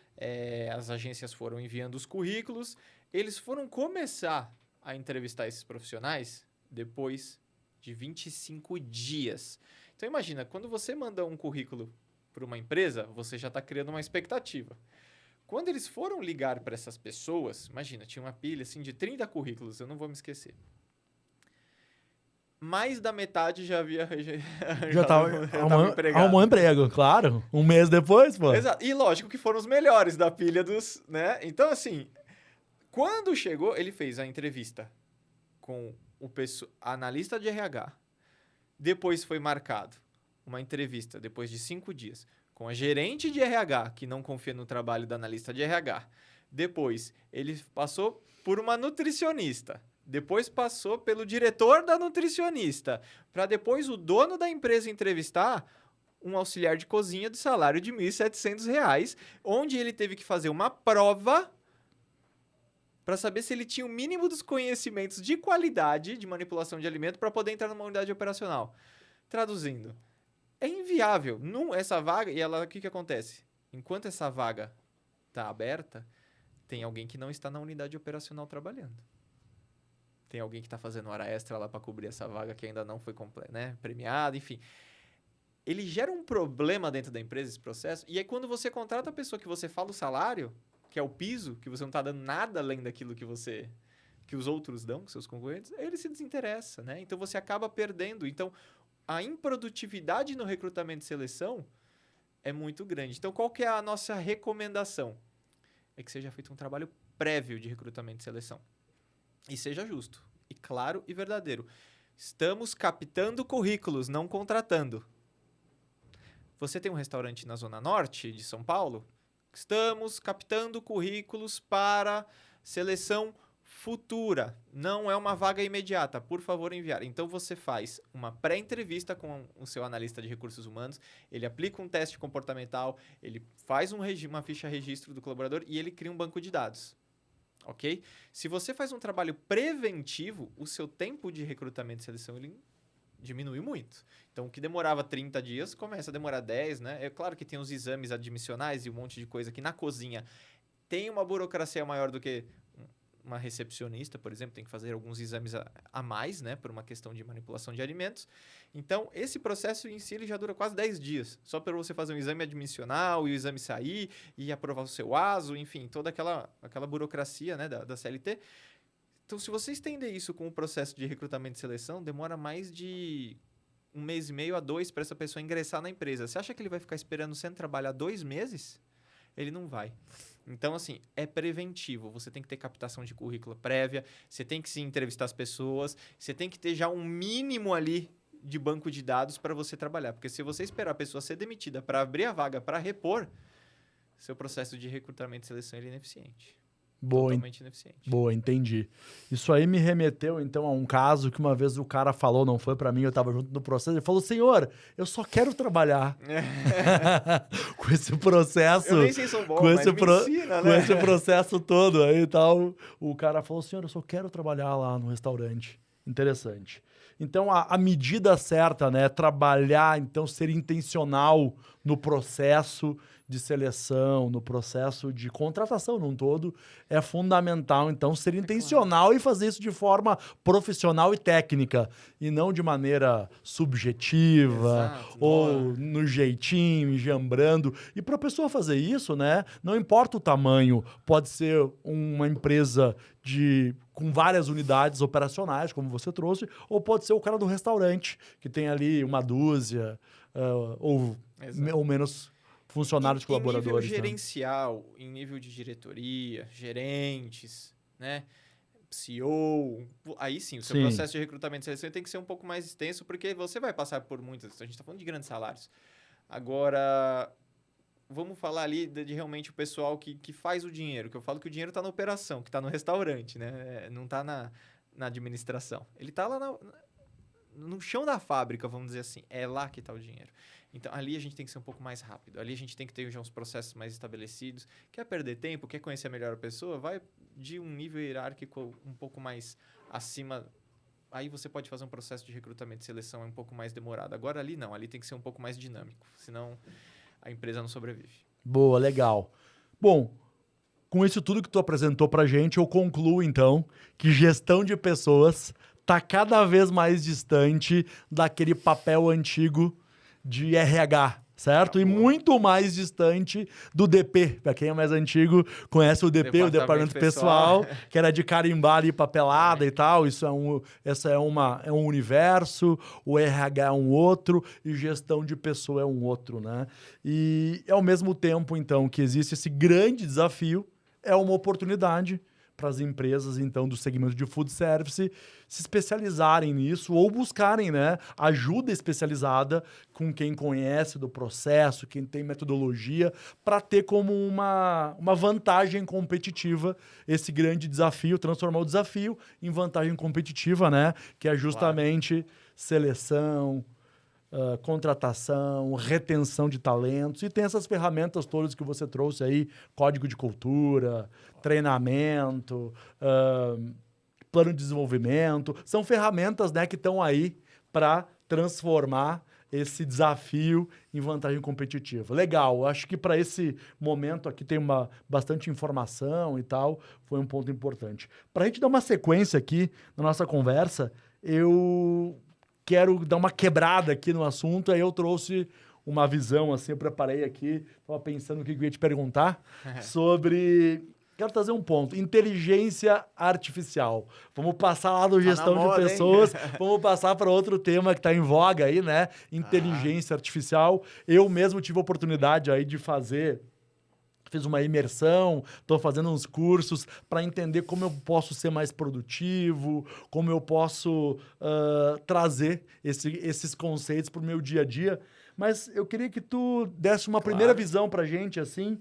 as agências foram enviando os currículos. Eles foram começar a entrevistar esses profissionais depois de 25 dias. Então, imagina, quando você manda um currículo para uma empresa, você já está criando uma expectativa. Quando eles foram ligar para essas pessoas, imagina, tinha uma pilha assim, de 30 currículos, eu não vou me esquecer. Mais da metade já havia já estava arrumou emprego, claro. Um mês depois, pô. Exato. E lógico que foram os melhores da pilha dos, né? Então, assim, quando chegou, ele fez a entrevista com o analista de RH. Depois foi marcado uma entrevista, depois de 5 dias, com a gerente de RH, que não confia no trabalho da analista de RH. Depois, ele passou por uma nutricionista. Depois passou pelo diretor da nutricionista. Para depois o dono da empresa entrevistar um auxiliar de cozinha de salário de R$ 1.700, onde ele teve que fazer uma prova para saber se ele tinha o mínimo dos conhecimentos de qualidade de manipulação de alimento para poder entrar numa unidade operacional. Traduzindo, é inviável. Essa vaga, e o que acontece? Enquanto essa vaga está aberta, tem alguém que não está na unidade operacional trabalhando. Tem alguém que está fazendo hora extra lá para cobrir essa vaga que ainda não foi premiada, enfim. Ele gera um problema dentro da empresa, esse processo, e aí quando você contrata a pessoa que você fala o salário, que é o piso, que você não está dando nada além daquilo que os outros dão, que seus concorrentes, ele se desinteressa, né? Então você acaba perdendo. Então, a improdutividade no recrutamento e seleção é muito grande. Então, qual que é a nossa recomendação? É que seja feito um trabalho prévio de recrutamento e seleção. E seja justo, e claro e verdadeiro. Estamos captando currículos, não contratando. Você tem um restaurante na Zona Norte de São Paulo? Estamos captando currículos para seleção futura. Não é uma vaga imediata. Por favor, enviar. Então, você faz uma pré-entrevista com o seu analista de recursos humanos, ele aplica um teste comportamental, ele faz uma ficha registro do colaborador e ele cria um banco de dados. Ok? Se você faz um trabalho preventivo, o seu tempo de recrutamento e seleção ele diminui muito. Então, o que demorava 30 dias começa a demorar 10, né? É claro que tem os exames admissionais e um monte de coisa que na cozinha tem uma burocracia maior do que uma recepcionista, por exemplo, tem que fazer alguns exames a mais, né? Por uma questão de manipulação de alimentos. Então, esse processo em si ele já dura quase 10 dias. Só para você fazer um exame admissional e o exame sair e aprovar o seu ASO, enfim, toda aquela burocracia, né, da CLT. Então, se você estender isso com o processo de recrutamento e seleção, demora mais de 1 mês e meio a 2 para essa pessoa ingressar na empresa. Você acha que ele vai ficar esperando você trabalhar 2 meses? Ele não vai. Então, assim, é preventivo. Você tem que ter captação de currículo prévia, você tem que se entrevistar as pessoas, você tem que ter já um mínimo ali de banco de dados para você trabalhar. Porque se você esperar a pessoa ser demitida para abrir a vaga para repor, seu processo de recrutamento e seleção é ineficiente. Totalmente ineficiente. Boa, entendi. Isso aí me remeteu, então, a um caso que uma vez o cara falou, não foi pra mim, eu tava junto no processo, ele falou, senhor, eu só quero trabalhar. Com esse processo... Eu nem sei se sou bom, com mas esse me ensina, né? Com esse processo todo aí e tal, o cara falou, senhor, eu só quero trabalhar lá no restaurante. Interessante. Então, a medida certa, né, trabalhar, então, ser intencional no processo de seleção, no processo de contratação num todo, é fundamental, então, ser intencional e fazer isso de forma profissional e técnica, e não de maneira subjetiva, Exato, ou no jeitinho, enjambrando. E para a pessoa fazer isso, né, não importa o tamanho, pode ser uma empresa com várias unidades operacionais, como você trouxe, ou pode ser o cara do restaurante, que tem ali uma dúzia, ou menos funcionários colaboradores. Em nível gerencial, em nível de diretoria, gerentes, né? CEO, aí sim, o seu processo de recrutamento e seleção tem que ser um pouco mais extenso, porque você vai passar por muitas, a gente está falando de grandes salários. Agora, vamos falar ali de realmente o pessoal que faz o dinheiro, que eu falo que o dinheiro está na operação, que está no restaurante, né? Não está na administração. Ele está lá no chão da fábrica, vamos dizer assim. É lá que está o dinheiro. Então, ali a gente tem que ser um pouco mais rápido. Ali a gente tem que ter já uns processos mais estabelecidos. Quer perder tempo? Quer conhecer melhor a pessoa? Vai de um nível hierárquico um pouco mais acima. Aí você pode fazer um processo de recrutamento e seleção um pouco mais demorado. Agora, ali não. Ali tem que ser um pouco mais dinâmico. Senão, a empresa não sobrevive. Boa, legal. Bom, com isso tudo que tu apresentou pra gente, eu concluo, então, que gestão de pessoas está cada vez mais distante daquele papel antigo de RH, certo? E muito mais distante do DP. Para quem é mais antigo, conhece o DP, o Departamento Pessoal, que era de carimbar ali papelada e tal. Isso é um universo, o RH é um outro e gestão de pessoa é um outro, né? E ao mesmo tempo, então, que existe esse grande desafio, é uma oportunidade para as empresas, então, do segmento de food service se especializarem nisso ou buscarem, né, ajuda especializada com quem conhece do processo, quem tem metodologia, para ter como uma vantagem competitiva esse grande desafio, transformar o desafio em vantagem competitiva, né, que é justamente seleção, contratação, retenção de talentos, e tem essas ferramentas todas que você trouxe aí, código de cultura, treinamento, plano de desenvolvimento, são ferramentas, né, que estão aí para transformar esse desafio em vantagem competitiva. Legal, acho que para esse momento aqui tem bastante informação e tal, foi um ponto importante. Para a gente dar uma sequência aqui na nossa conversa, eu quero dar uma quebrada aqui no assunto, aí eu trouxe uma visão, assim, eu preparei aqui, estava pensando o que eu ia te perguntar, sobre... Quero trazer um ponto, inteligência artificial. Vamos passar lá do gestão de pessoas, vamos passar para outro tema que está em voga aí, né? Inteligência artificial. Eu mesmo tive a oportunidade aí de fiz uma imersão, estou fazendo uns cursos para entender como eu posso ser mais produtivo, como eu posso trazer esses conceitos para o meu dia a dia. Mas eu queria que tu desse uma primeira visão para a gente, assim,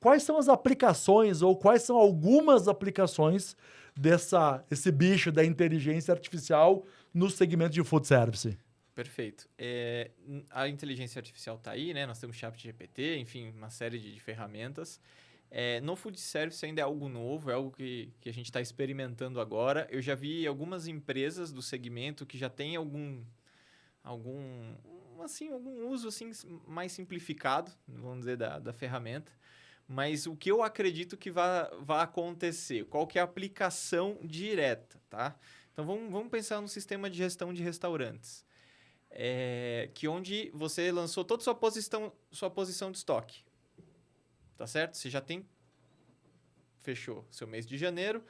quais são as aplicações ou quais são algumas aplicações desse bicho da inteligência artificial no segmento de food service? Perfeito. A inteligência artificial está aí, né? Nós temos ChatGPT, enfim, uma série de ferramentas. No food service ainda é algo novo, é algo que a gente está experimentando agora. Eu já vi algumas empresas do segmento que já têm algum uso assim, mais simplificado, vamos dizer, da ferramenta. Mas o que eu acredito que vai acontecer? Qual que é a aplicação direta, tá? Então, vamos pensar no sistema de gestão de restaurantes. Que onde você lançou toda sua posição de estoque. Tá certo? Você já fechou seu mês de janeiro.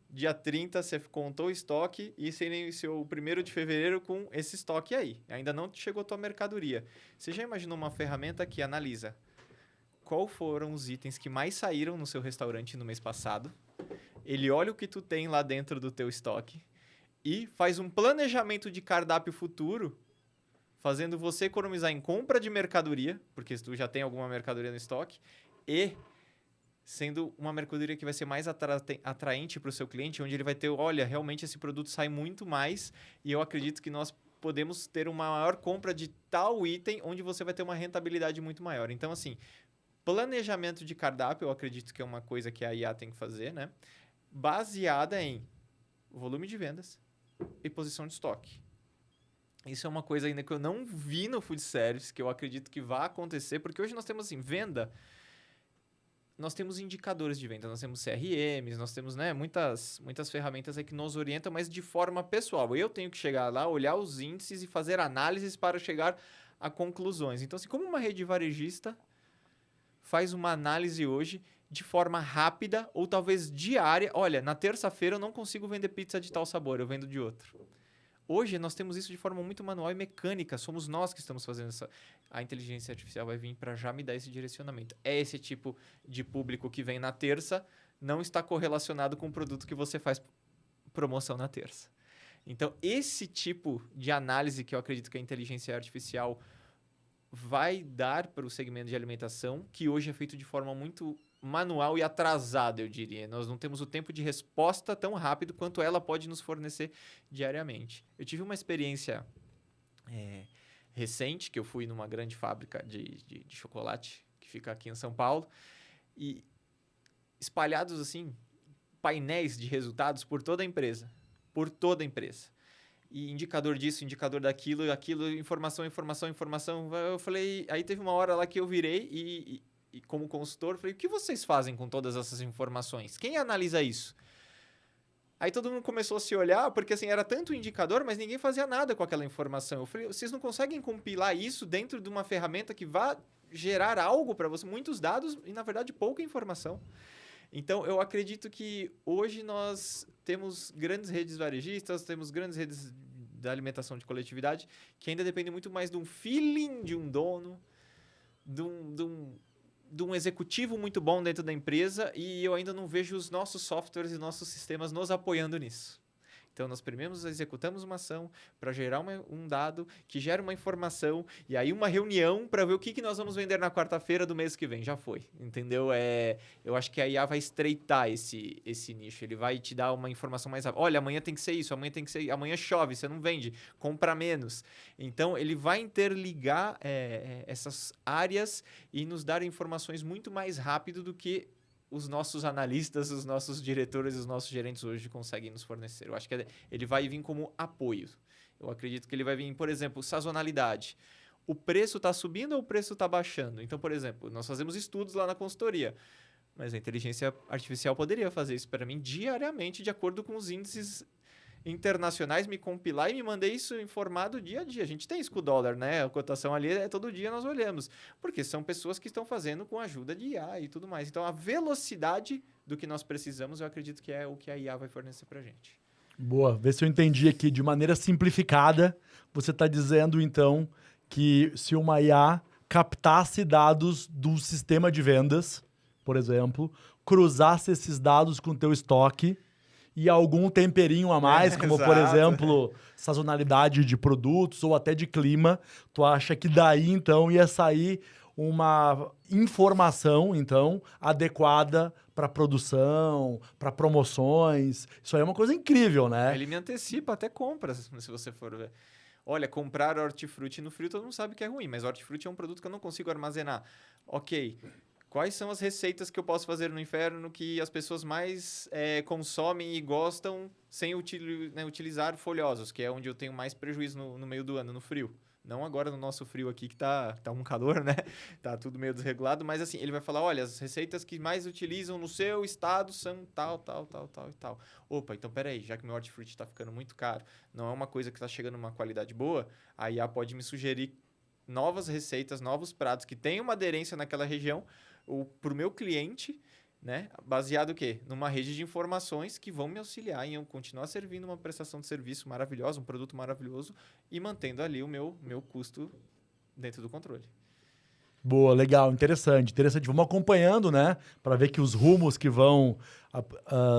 Dia 30, você contou o estoque e você iniciou o 1º de fevereiro com esse estoque aí. Ainda não chegou a tua mercadoria. Você já imaginou uma ferramenta que analisa qual foram os itens que mais saíram no seu restaurante no mês passado? Ele olha o que tu tem lá dentro do teu estoque e faz um planejamento de cardápio futuro, fazendo você economizar em compra de mercadoria, porque tu já tem alguma mercadoria no estoque, e sendo uma mercadoria que vai ser mais atraente para o seu cliente, onde ele vai ter, olha, realmente esse produto sai muito mais e eu acredito que nós podemos ter uma maior compra de tal item, onde você vai ter uma rentabilidade muito maior. Então, assim, planejamento de cardápio, eu acredito que é uma coisa que a IA tem que fazer, né? Baseada em volume de vendas e posição de estoque. Isso é uma coisa ainda que eu não vi no food service, que eu acredito que vai acontecer, porque hoje nós temos assim, venda, nós temos indicadores de venda, nós temos CRMs, nós temos, né, muitas ferramentas aí que nos orientam, mas de forma pessoal. Eu tenho que chegar lá, olhar os índices e fazer análises para chegar a conclusões. Então, assim, como uma rede varejista faz uma análise hoje de forma rápida ou talvez diária, olha, na terça-feira eu não consigo vender pizza de tal sabor, eu vendo de outro. Hoje nós temos isso de forma muito manual e mecânica. Somos nós que estamos fazendo essa. A inteligência artificial vai vir para já me dar esse direcionamento. É esse tipo de público que vem na terça, não está correlacionado com o produto que você faz promoção na terça. Então, esse tipo de análise que eu acredito que a inteligência artificial vai dar para o segmento de alimentação, que hoje é feito de forma muito manual e atrasada, eu diria. Nós não temos o tempo de resposta tão rápido quanto ela pode nos fornecer diariamente. Eu tive uma experiência recente, que eu fui numa grande fábrica de chocolate, que fica aqui em São Paulo, e espalhados, assim, painéis de resultados por toda a empresa. Por toda a empresa. E indicador disso, indicador daquilo, informação. Eu falei... Aí teve uma hora lá que eu virei e como consultor, falei, o que vocês fazem com todas essas informações? Quem analisa isso? Aí todo mundo começou a se olhar, porque assim, era tanto indicador, mas ninguém fazia nada com aquela informação. Eu falei, vocês não conseguem compilar isso dentro de uma ferramenta que vá gerar algo para você? Muitos dados e, na verdade, pouca informação. Então, eu acredito que hoje nós temos grandes redes varejistas, temos grandes redes da alimentação de coletividade, que ainda dependem muito mais de um feeling de um dono, de um executivo muito bom dentro da empresa, e eu ainda não vejo os nossos softwares e nossos sistemas nos apoiando nisso. Então, nós primeiro executamos uma ação para gerar um dado que gera uma informação e aí uma reunião para ver o que nós vamos vender na quarta-feira do mês que vem. Já foi, entendeu? Eu acho que a IA vai estreitar esse nicho. Ele vai te dar uma informação mais rápida. Olha, amanhã tem que ser isso, amanhã tem que ser... Amanhã chove, você não vende, compra menos. Então, ele vai interligar essas áreas e nos dar informações muito mais rápido do que os nossos analistas, os nossos diretores, os nossos gerentes hoje conseguem nos fornecer. Eu acho que ele vai vir como apoio. Eu acredito que ele vai vir, por exemplo, sazonalidade. O preço está subindo ou o preço está baixando? Então, por exemplo, nós fazemos estudos lá na consultoria, mas a inteligência artificial poderia fazer isso para mim diariamente, de acordo com os índices internacionais, me compilar e me mandar isso informado dia a dia. A gente tem isso com o dólar, né? A cotação ali todo dia nós olhamos, porque são pessoas que estão fazendo com a ajuda de IA e tudo mais. Então, a velocidade do que nós precisamos, eu acredito que é o que a IA vai fornecer para a gente. Boa. Vê se eu entendi aqui de maneira simplificada. Você está dizendo, então, que se uma IA captasse dados do sistema de vendas, por exemplo, cruzasse esses dados com o teu estoque e algum temperinho a mais, como, por exemplo, sazonalidade de produtos ou até de clima, tu acha que daí, então, ia sair uma informação, então, adequada para produção, para promoções. Isso aí é uma coisa incrível, né? Ele me antecipa até compras, se você for ver. Olha, comprar hortifruti no frio, todo mundo sabe que é ruim, mas hortifruti é um produto que eu não consigo armazenar. Ok. Quais são as receitas que eu posso fazer no inverno que as pessoas mais consomem e gostam sem utilizar folhosos, que é onde eu tenho mais prejuízo no meio do ano, no frio? Não agora no nosso frio aqui, que tá um calor, né? Tá tudo meio desregulado, mas assim, ele vai falar, olha, as receitas que mais utilizam no seu estado são tal e tal. Opa, então peraí, já que meu hortifruti tá ficando muito caro, não é uma coisa que tá chegando numa qualidade boa, a IA pode me sugerir novas receitas, novos pratos que tenham uma aderência naquela região, para o meu cliente, né? Baseado o quê? Numa rede de informações que vão me auxiliar em eu continuar servindo uma prestação de serviço maravilhosa, um produto maravilhoso e mantendo ali o meu custo dentro do controle. Boa, legal, interessante. Vamos acompanhando, né? Para ver que os rumos que vão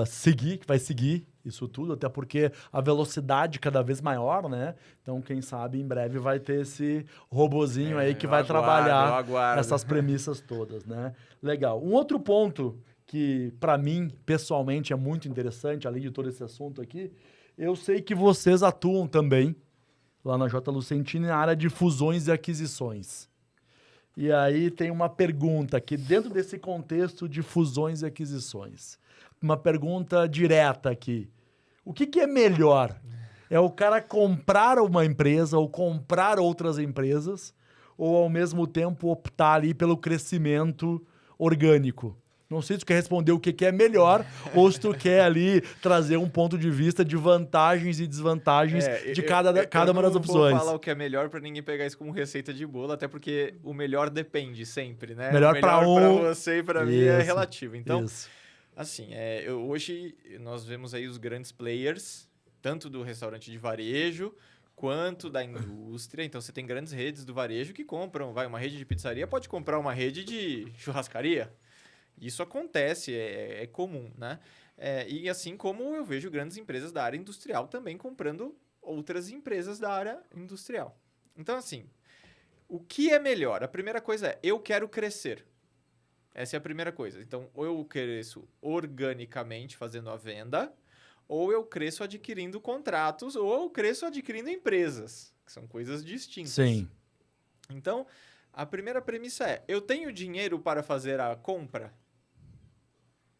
seguir, que vai seguir isso tudo, até porque a velocidade cada vez maior, né? Então, quem sabe, em breve vai ter esse robozinho aí que vai trabalhar essas premissas todas, né? Legal. Um outro ponto que, para mim, pessoalmente, é muito interessante, além de todo esse assunto aqui, eu sei que vocês atuam também, lá na J. Lucentini, na área de fusões e aquisições. E aí tem uma pergunta aqui, dentro desse contexto de fusões e aquisições. Uma pergunta direta aqui. O que é melhor É o cara comprar uma empresa ou comprar outras empresas ou, ao mesmo tempo, optar ali pelo crescimento orgânico. Não sei se tu quer responder o que é melhor ou se tu quer ali trazer um ponto de vista de vantagens e desvantagens de cada uma das eu não vou opções. falar o que é melhor para ninguém pegar isso como receita de bolo, até porque o melhor depende sempre, né? Melhor o pra melhor para um... você e para mim é Isso, relativo. Então, isso. assim, hoje nós vemos aí os grandes players, tanto do restaurante de varejo quanto da indústria. Então, você tem grandes redes do varejo que compram, uma rede de pizzaria pode comprar uma rede de churrascaria. Isso acontece, é comum, né? E assim como eu vejo grandes empresas da área industrial também comprando outras empresas da área industrial. Então, assim, o que é melhor? A primeira coisa é, eu quero crescer. Essa é a primeira coisa. Então, ou eu cresço organicamente fazendo a venda, ou eu cresço adquirindo contratos, ou eu cresço adquirindo empresas, que são coisas distintas. Sim. Então, a primeira premissa é, eu tenho dinheiro para fazer a compra?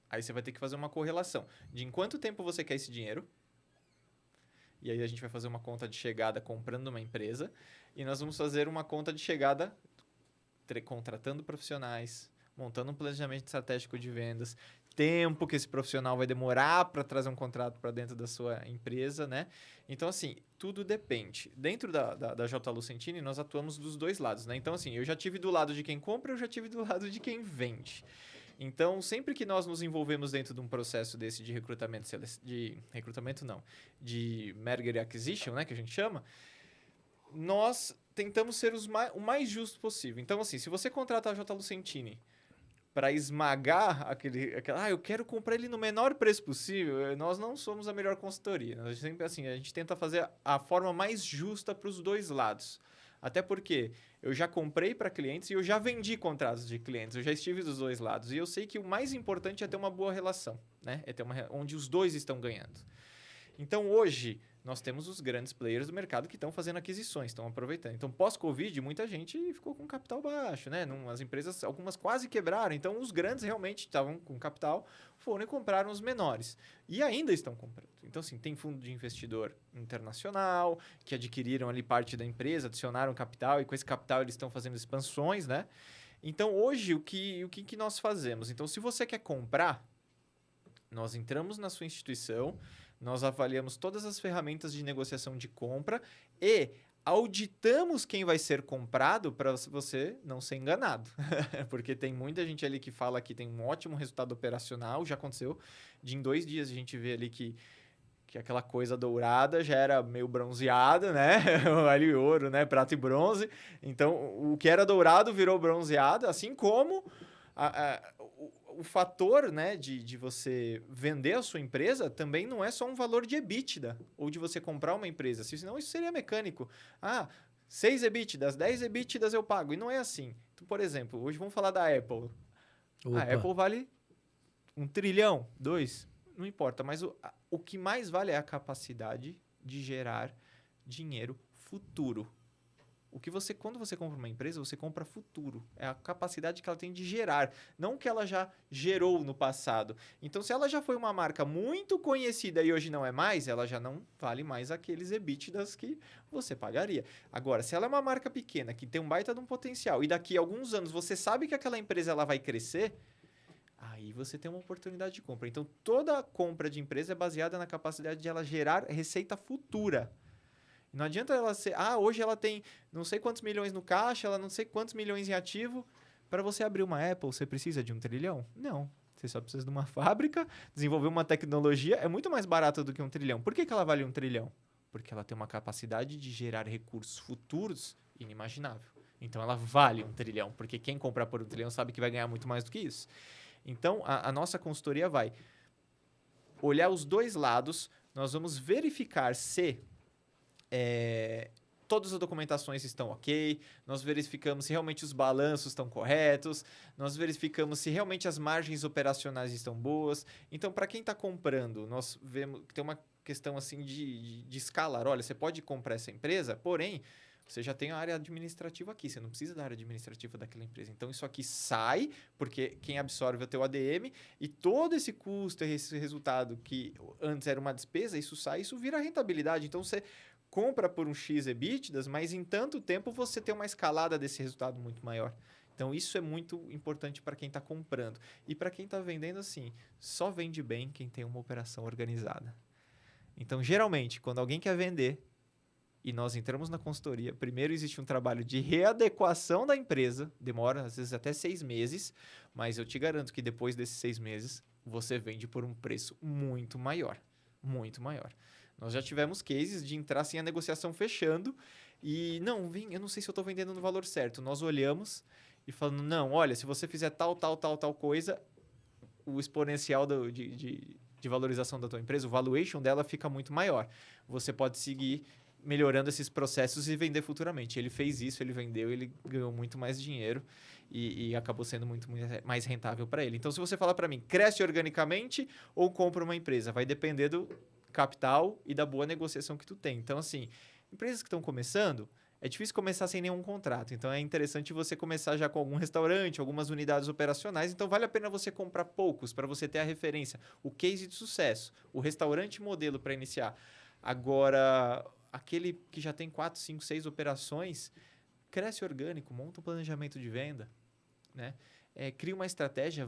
Aí você vai ter que fazer uma correlação de em quanto tempo você quer esse dinheiro. E aí a gente vai fazer uma conta de chegada comprando uma empresa. E nós vamos fazer uma conta de chegada contratando profissionais, montando um planejamento estratégico de vendas, tempo que esse profissional vai demorar para trazer um contrato para dentro da sua empresa, né? Então, assim, tudo depende. Dentro da J. Lucentini, nós atuamos dos dois lados, né? Então, assim, eu já tive do lado de quem compra, eu já tive do lado de quem vende. Então, sempre que nós nos envolvemos dentro de um processo desse de de merger acquisition, né, que a gente chama, nós tentamos ser o mais justo possível. Então, assim, se você contratar a J. Lucentini para esmagar eu quero comprar ele no menor preço possível, nós não somos a melhor consultoria. Nós sempre, assim, a gente tenta fazer a forma mais justa para os dois lados. Até porque eu já comprei para clientes e eu já vendi contratos de clientes. Eu já estive dos dois lados. E eu sei que o mais importante é ter uma boa relação, né? É ter onde os dois estão ganhando. Então, hoje, nós temos os grandes players do mercado que estão fazendo aquisições, estão aproveitando. Então, pós-Covid, muita gente ficou com capital baixo, né? As empresas, algumas quase quebraram. Então, os grandes realmente estavam com capital, foram e compraram os menores. E ainda estão comprando. Então, assim, tem fundo de investidor internacional, que adquiriram ali parte da empresa, adicionaram capital, e com esse capital eles estão fazendo expansões, né? Então, hoje, o que nós fazemos? Então, se você quer comprar, nós entramos na sua instituição, nós avaliamos todas as ferramentas de negociação de compra e auditamos quem vai ser comprado para você não ser enganado. Porque tem muita gente ali que fala que tem um ótimo resultado operacional, já aconteceu de em 2 dias a gente vê ali que aquela coisa dourada já era meio bronzeada, né? Ali ouro, né? Prata e bronze. Então, o que era dourado virou bronzeado, assim como o fator, né, de você vender a sua empresa também não é só um valor de EBITDA ou de você comprar uma empresa. Senão isso seria mecânico. 6 EBITDAs, 10 EBITDAs eu pago. E não é assim. Então, por exemplo, hoje vamos falar da Apple. Opa. A Apple vale 1 trilhão, 2, não importa. Mas o que mais vale é a capacidade de gerar dinheiro futuro. Quando você compra uma empresa, você compra futuro. É a capacidade que ela tem de gerar, não que ela já gerou no passado. Então, se ela já foi uma marca muito conhecida e hoje não é mais, ela já não vale mais aqueles EBITDAs que você pagaria. Agora, se ela é uma marca pequena, que tem um baita de um potencial, e daqui a alguns anos você sabe que aquela empresa ela vai crescer, aí você tem uma oportunidade de compra. Então, toda compra de empresa é baseada na capacidade de ela gerar receita futura. Não adianta ela ser... hoje ela tem não sei quantos milhões no caixa, ela não sei quantos milhões em ativo. Para você abrir uma Apple, você precisa de 1 trilhão? Não. Você só precisa de uma fábrica, desenvolver uma tecnologia. É muito mais barato do que 1 trilhão. Por que ela vale 1 trilhão? Porque ela tem uma capacidade de gerar recursos futuros inimaginável. Então, ela vale 1 trilhão. Porque quem comprar por 1 trilhão sabe que vai ganhar muito mais do que isso. Então, a nossa consultoria vai olhar os dois lados. Nós vamos verificar se... todas as documentações estão ok, nós verificamos se realmente os balanços estão corretos, nós verificamos se realmente as margens operacionais estão boas. Então, para quem está comprando, nós vemos que tem uma questão assim de escalar. Olha, você pode comprar essa empresa, porém, você já tem a área administrativa aqui, você não precisa da área administrativa daquela empresa. Então, isso aqui sai, porque quem absorve é o teu ADM, e todo esse custo, esse resultado que antes era uma despesa, isso sai, isso vira rentabilidade. Então, você compra por um X EBITDAs, mas em tanto tempo você tem uma escalada desse resultado muito maior. Então, isso é muito importante para quem está comprando. E para quem está vendendo, assim, só vende bem quem tem uma operação organizada. Então, geralmente, quando alguém quer vender e nós entramos na consultoria, primeiro existe um trabalho de readequação da empresa, demora às vezes até 6 meses, mas eu te garanto que depois desses 6 meses, você vende por um preço muito maior. Muito maior. Nós já tivemos cases de entrar sem a negociação fechando e, não, eu não sei se eu estou vendendo no valor certo. Nós olhamos e falando, não, olha, se você fizer tal coisa, o exponencial de valorização da tua empresa, o valuation dela fica muito maior. Você pode seguir melhorando esses processos e vender futuramente. Ele fez isso, ele vendeu, ele ganhou muito mais dinheiro e acabou sendo muito mais rentável para ele. Então, se você falar para mim, cresce organicamente ou compra uma empresa? Vai depender do capital e da boa negociação que tu tem. Então, assim, empresas que estão começando, é difícil começar sem nenhum contrato. Então, é interessante você começar já com algum restaurante, algumas unidades operacionais. Então, vale a pena você comprar poucos para você ter a referência. O case de sucesso, o restaurante modelo para iniciar. Agora, aquele que já tem 4, 5, 6 operações, cresce orgânico, monta um planejamento de venda, né? Cria uma estratégia,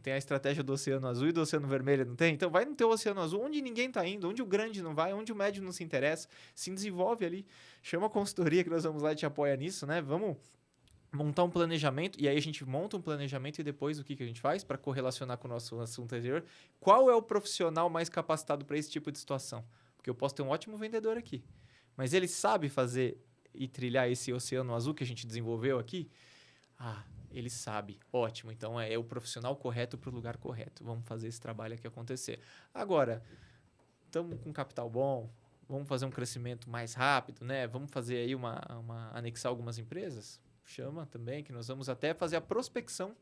tem a estratégia do Oceano Azul e do Oceano Vermelho, não tem? Então vai no teu Oceano Azul, onde ninguém está indo, onde o grande não vai, onde o médio não se interessa, se desenvolve ali, chama a consultoria que nós vamos lá e te apoia nisso, né? Vamos montar um planejamento, e aí a gente monta um planejamento e depois o que a gente faz para correlacionar com o nosso assunto anterior? Qual é o profissional mais capacitado para esse tipo de situação? Porque eu posso ter um ótimo vendedor aqui, mas ele sabe fazer e trilhar esse Oceano Azul que a gente desenvolveu aqui? Ele sabe. Ótimo. Então, é o profissional correto para o lugar correto. Vamos fazer esse trabalho aqui acontecer. Agora, estamos com capital bom, vamos fazer um crescimento mais rápido, né? Vamos fazer aí anexar algumas empresas? Chama também, que nós vamos até fazer a prospecção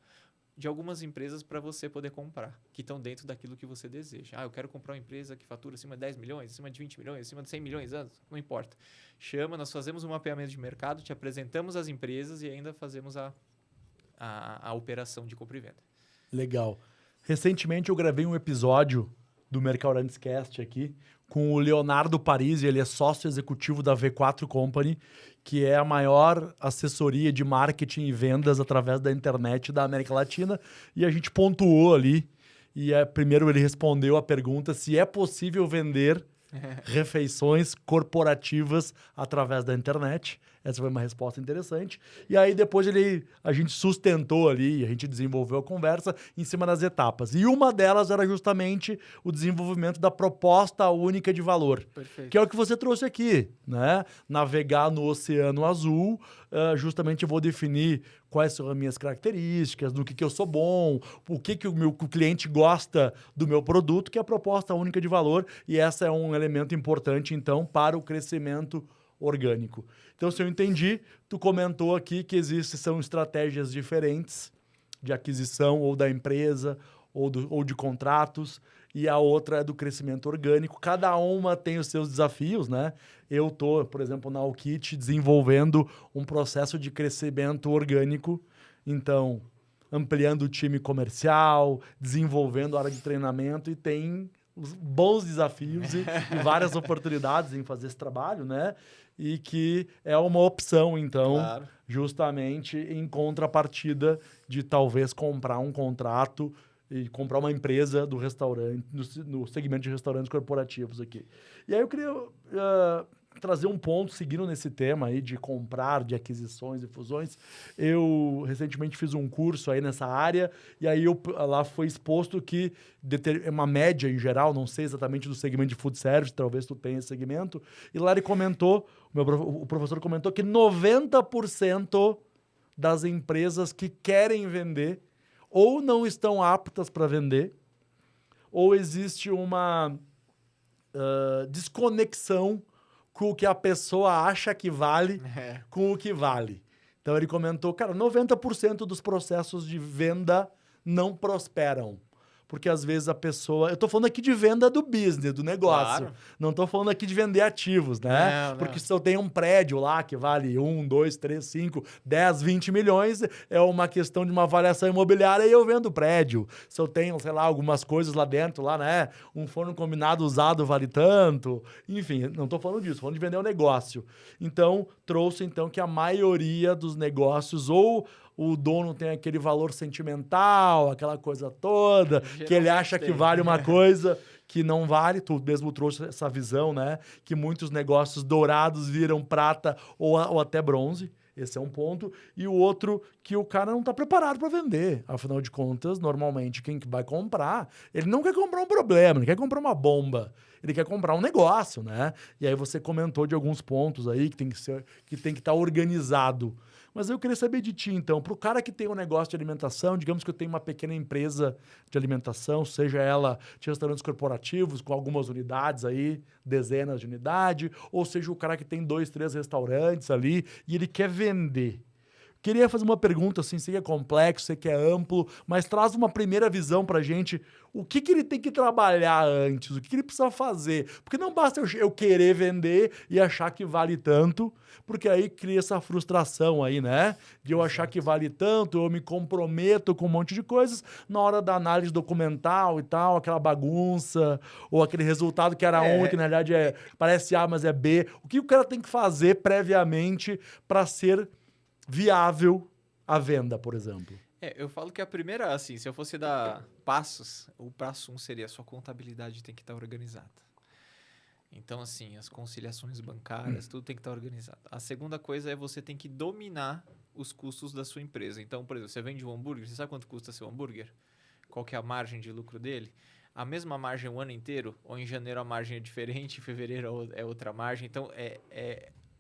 de algumas empresas para você poder comprar, que estão dentro daquilo que você deseja. Eu quero comprar uma empresa que fatura acima de 10 milhões, acima de 20 milhões, acima de 100 milhões anos, não importa. Chama, nós fazemos um mapeamento de mercado, te apresentamos as empresas e ainda fazemos a operação de compra e venda. Legal. Recentemente eu gravei um episódio do Mercaurantes Cast aqui com o Leonardo Parisi, ele é sócio executivo da V4 Company, que é a maior assessoria de marketing e vendas através da internet da América Latina, e a gente pontuou ali, e primeiro ele respondeu a pergunta se é possível vender refeições corporativas através da internet. Essa foi uma resposta interessante. E aí depois a gente sustentou ali, a gente desenvolveu a conversa em cima das etapas. E uma delas era justamente o desenvolvimento da proposta única de valor. Perfeito. Que é o que você trouxe aqui, né? Navegar no Oceano Azul, justamente eu vou definir quais são as minhas características, no que eu sou bom, o que o meu cliente gosta do meu produto, que é a proposta única de valor. E essa é um elemento importante, então, para o crescimento orgânico. Então, se eu entendi, tu comentou aqui que são estratégias diferentes de aquisição ou da empresa ou de contratos, e a outra é do crescimento orgânico. Cada uma tem os seus desafios, né? Eu estou, por exemplo, na Alkit desenvolvendo um processo de crescimento orgânico, então ampliando o time comercial, desenvolvendo a área de treinamento, e tem bons desafios e várias oportunidades em fazer esse trabalho, né? E que é uma opção, então, Claro. justamente em contrapartida de talvez comprar um contrato e comprar uma empresa do restaurante, no segmento de restaurantes corporativos aqui. E aí eu queria trazer um ponto, seguindo nesse tema aí de comprar, de aquisições e fusões. Eu recentemente fiz um curso aí nessa área, e aí lá foi exposto que uma média em geral, não sei exatamente do segmento de food service, talvez tu tenha esse segmento, e lá ele comentou, o professor comentou que 90% das empresas que querem vender ou não estão aptas para vender, ou existe uma desconexão com o que a pessoa acha que vale com o que vale. Então ele comentou, cara, 90% dos processos de venda não prosperam. Porque às vezes a pessoa... Eu tô falando aqui de venda do business, do negócio. Claro. Não tô falando aqui de vender ativos, né? Não, Porque não. se eu tenho um prédio lá que vale 1, 2, 3, 5, 10, 20 milhões, é uma questão de uma avaliação imobiliária e eu vendo o prédio. Se eu tenho, sei lá, algumas coisas lá dentro, lá, né? Um forno combinado usado vale tanto. Enfim, não tô falando disso, tô falando de vender o negócio. Então, trouxe então que a maioria dos negócios ou o dono tem aquele valor sentimental, aquela coisa toda, que ele acha que vale uma coisa que não vale. Tu mesmo trouxe essa visão, né? Que muitos negócios dourados viram prata ou até bronze. Esse é um ponto. E o outro, que o cara não está preparado para vender. Afinal de contas, normalmente, quem que vai comprar, ele não quer comprar um problema, ele quer comprar uma bomba. Ele quer comprar um negócio, né? E aí você comentou de alguns pontos aí que tem que estar organizado. Mas eu queria saber de ti, então, para o cara que tem um negócio de alimentação, digamos que eu tenho uma pequena empresa de alimentação, seja ela de restaurantes corporativos, com algumas unidades aí, dezenas de unidades, ou seja o cara que tem 2, 3 restaurantes ali e ele quer vender. Queria fazer uma pergunta, assim, sei que é complexo, sei que é amplo, mas traz uma primeira visão pra gente. O que ele tem que trabalhar antes? O que ele precisa fazer? Porque não basta eu querer vender e achar que vale tanto, porque aí cria essa frustração aí, né? De eu achar que vale tanto, eu me comprometo com um monte de coisas, na hora da análise documental e tal, aquela bagunça, ou aquele resultado que era um, que na realidade parece A, mas é B. O que o cara tem que fazer previamente para ser viável a venda, por exemplo? Eu falo que a primeira, assim, se eu fosse dar passos, o passo 1 seria a sua contabilidade tem que estar organizada. Então, assim, as conciliações bancárias, tudo tem que estar organizado. A segunda coisa é você tem que dominar os custos da sua empresa. Então, por exemplo, você vende um hambúrguer, você sabe quanto custa seu hambúrguer? Qual que é a margem de lucro dele? A mesma margem o ano inteiro? Ou em janeiro a margem é diferente, em fevereiro é outra margem? Então,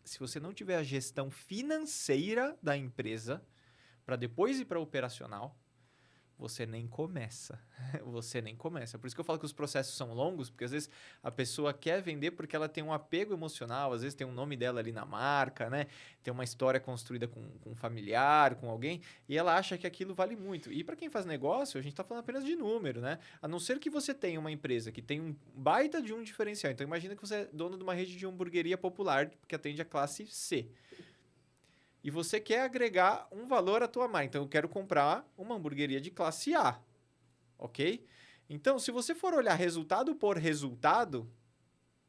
se você não tiver a gestão financeira da empresa, para depois ir para operacional, você nem começa. Você nem começa. Por isso que eu falo que os processos são longos, porque às vezes a pessoa quer vender porque ela tem um apego emocional, às vezes tem um nome dela ali na marca, né? Tem uma história construída com um familiar, com alguém, e ela acha que aquilo vale muito. E para quem faz negócio, a gente está falando apenas de número, né? A não ser que você tenha uma empresa que tem um baita de um diferencial. Então imagina que você é dono de uma rede de hamburgueria popular que atende a classe C. E você quer agregar um valor à tua marca. Então, eu quero comprar uma hamburgueria de classe A, ok? Então, se você for olhar resultado por resultado,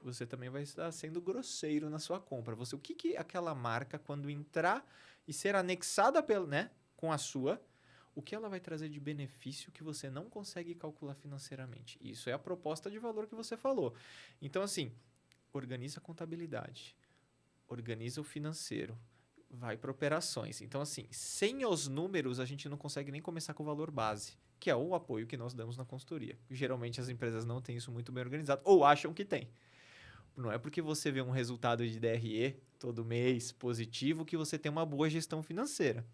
você também vai estar sendo grosseiro na sua compra. O que aquela marca, quando entrar e ser anexada com a sua, o que ela vai trazer de benefício que você não consegue calcular financeiramente? Isso é a proposta de valor que você falou. Então, assim, organiza a contabilidade, organiza o financeiro, vai para operações. Então, assim, sem os números, a gente não consegue nem começar com o valor base, que é o apoio que nós damos na consultoria. Geralmente, as empresas não têm isso muito bem organizado, ou acham que tem. Não é porque você vê um resultado de DRE todo mês positivo que você tem uma boa gestão financeira.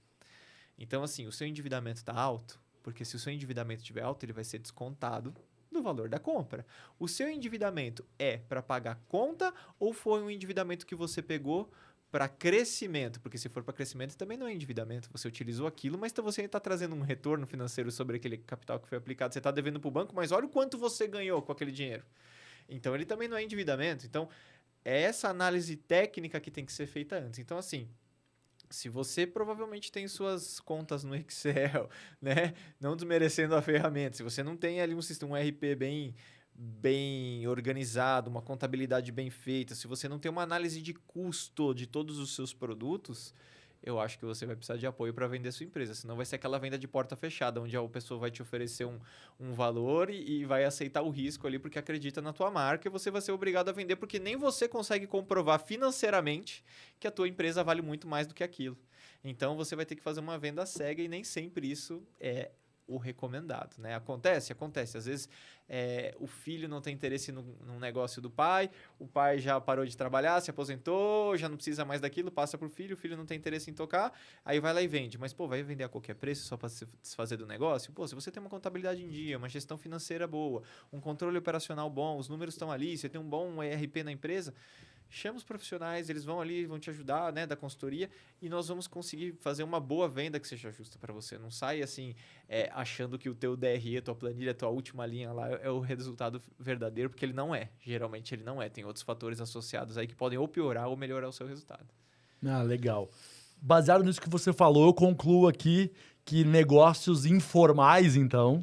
Então, assim, o seu endividamento está alto, porque se o seu endividamento estiver alto, ele vai ser descontado do valor da compra. O seu endividamento é para pagar conta ou foi um endividamento que você pegou para crescimento? Porque se for para crescimento, também não é endividamento. Você utilizou aquilo, mas você está trazendo um retorno financeiro sobre aquele capital que foi aplicado. Você está devendo para o banco, mas olha o quanto você ganhou com aquele dinheiro. Então, ele também não é endividamento. Então, é essa análise técnica que tem que ser feita antes. Então, assim, se você provavelmente tem suas contas no Excel, né? Não desmerecendo a ferramenta. Se você não tem ali um sistema, um RP bem organizado, uma contabilidade bem feita, se você não tem uma análise de custo de todos os seus produtos, eu acho que você vai precisar de apoio para vender sua empresa. Senão vai ser aquela venda de porta fechada, onde a pessoa vai te oferecer um valor e vai aceitar o risco ali porque acredita na tua marca e você vai ser obrigado a vender porque nem você consegue comprovar financeiramente que a tua empresa vale muito mais do que aquilo. Então, você vai ter que fazer uma venda cega e nem sempre isso é o recomendado, né? Acontece. Às vezes, o filho não tem interesse no negócio do pai, o pai já parou de trabalhar, se aposentou, já não precisa mais daquilo, passa para o filho não tem interesse em tocar, aí vai lá e vende. Mas, vai vender a qualquer preço só para se desfazer do negócio? Se você tem uma contabilidade em dia, uma gestão financeira boa, um controle operacional bom, os números estão ali, você tem um bom ERP na empresa, chama os profissionais, eles vão ali, vão te ajudar, né, da consultoria, e nós vamos conseguir fazer uma boa venda que seja justa para você. Não sai assim, achando que o teu DRE, a tua planilha, a tua última linha lá é o resultado verdadeiro, porque ele não é. Geralmente ele não é. Tem outros fatores associados aí que podem ou piorar ou melhorar o seu resultado. Ah, legal. Baseado nisso que você falou, eu concluo aqui que negócios informais, então,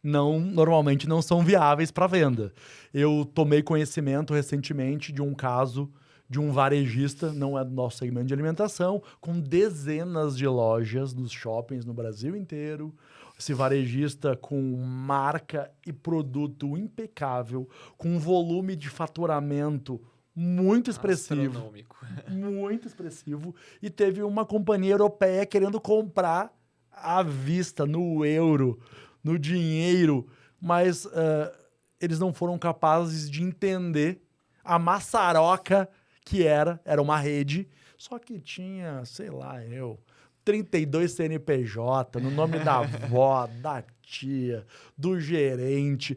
normalmente não são viáveis para venda. Eu tomei conhecimento recentemente de um caso de um varejista, não é do nosso segmento de alimentação, com dezenas de lojas nos shoppings no Brasil inteiro. Esse varejista com marca e produto impecável, com um volume de faturamento muito expressivo. Astronômico. Muito expressivo. E teve uma companhia europeia querendo comprar à vista, no euro, no dinheiro, mas eles não foram capazes de entender a maçaroca que era uma rede, só que tinha, sei lá, 32 CNPJ, no nome da avó, da tia, do gerente,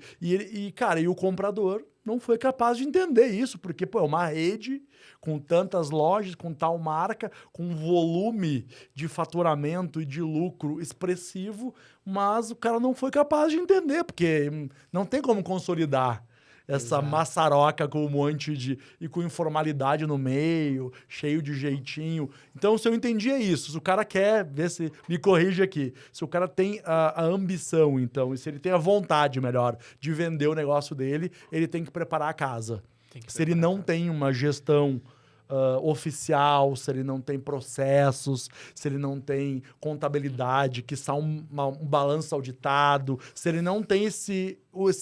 cara, e o comprador não foi capaz de entender isso, porque, pô, é uma rede com tantas lojas, com tal marca, com volume de faturamento e de lucro expressivo, mas o cara não foi capaz de entender, porque não tem como consolidar essa Exato. maçaroca com um monte e com informalidade no meio, cheio de jeitinho. Então, se eu entendi é isso. Se o cara quer, ver se me corrige aqui. Se o cara tem a ambição, então, e se ele tem a vontade, melhor, de vender o negócio dele, ele tem que preparar a casa. Se ele não tem uma gestão oficial, se ele não tem processos, se ele não tem contabilidade, que está um balanço auditado, se ele não tem esse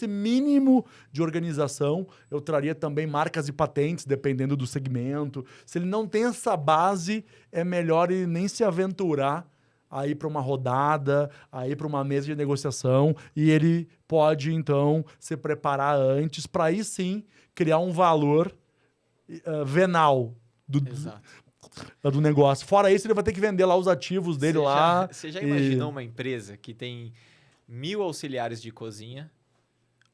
mínimo de organização, eu traria também marcas e patentes, dependendo do segmento. Se ele não tem essa base, é melhor ele nem se aventurar a ir para uma rodada, a ir para uma mesa de negociação, e ele pode, então, se preparar antes para aí sim criar um valor venal do negócio. Fora isso, ele vai ter que vender lá os ativos dele lá. Você já imaginou uma empresa que tem 1.000 auxiliares de cozinha,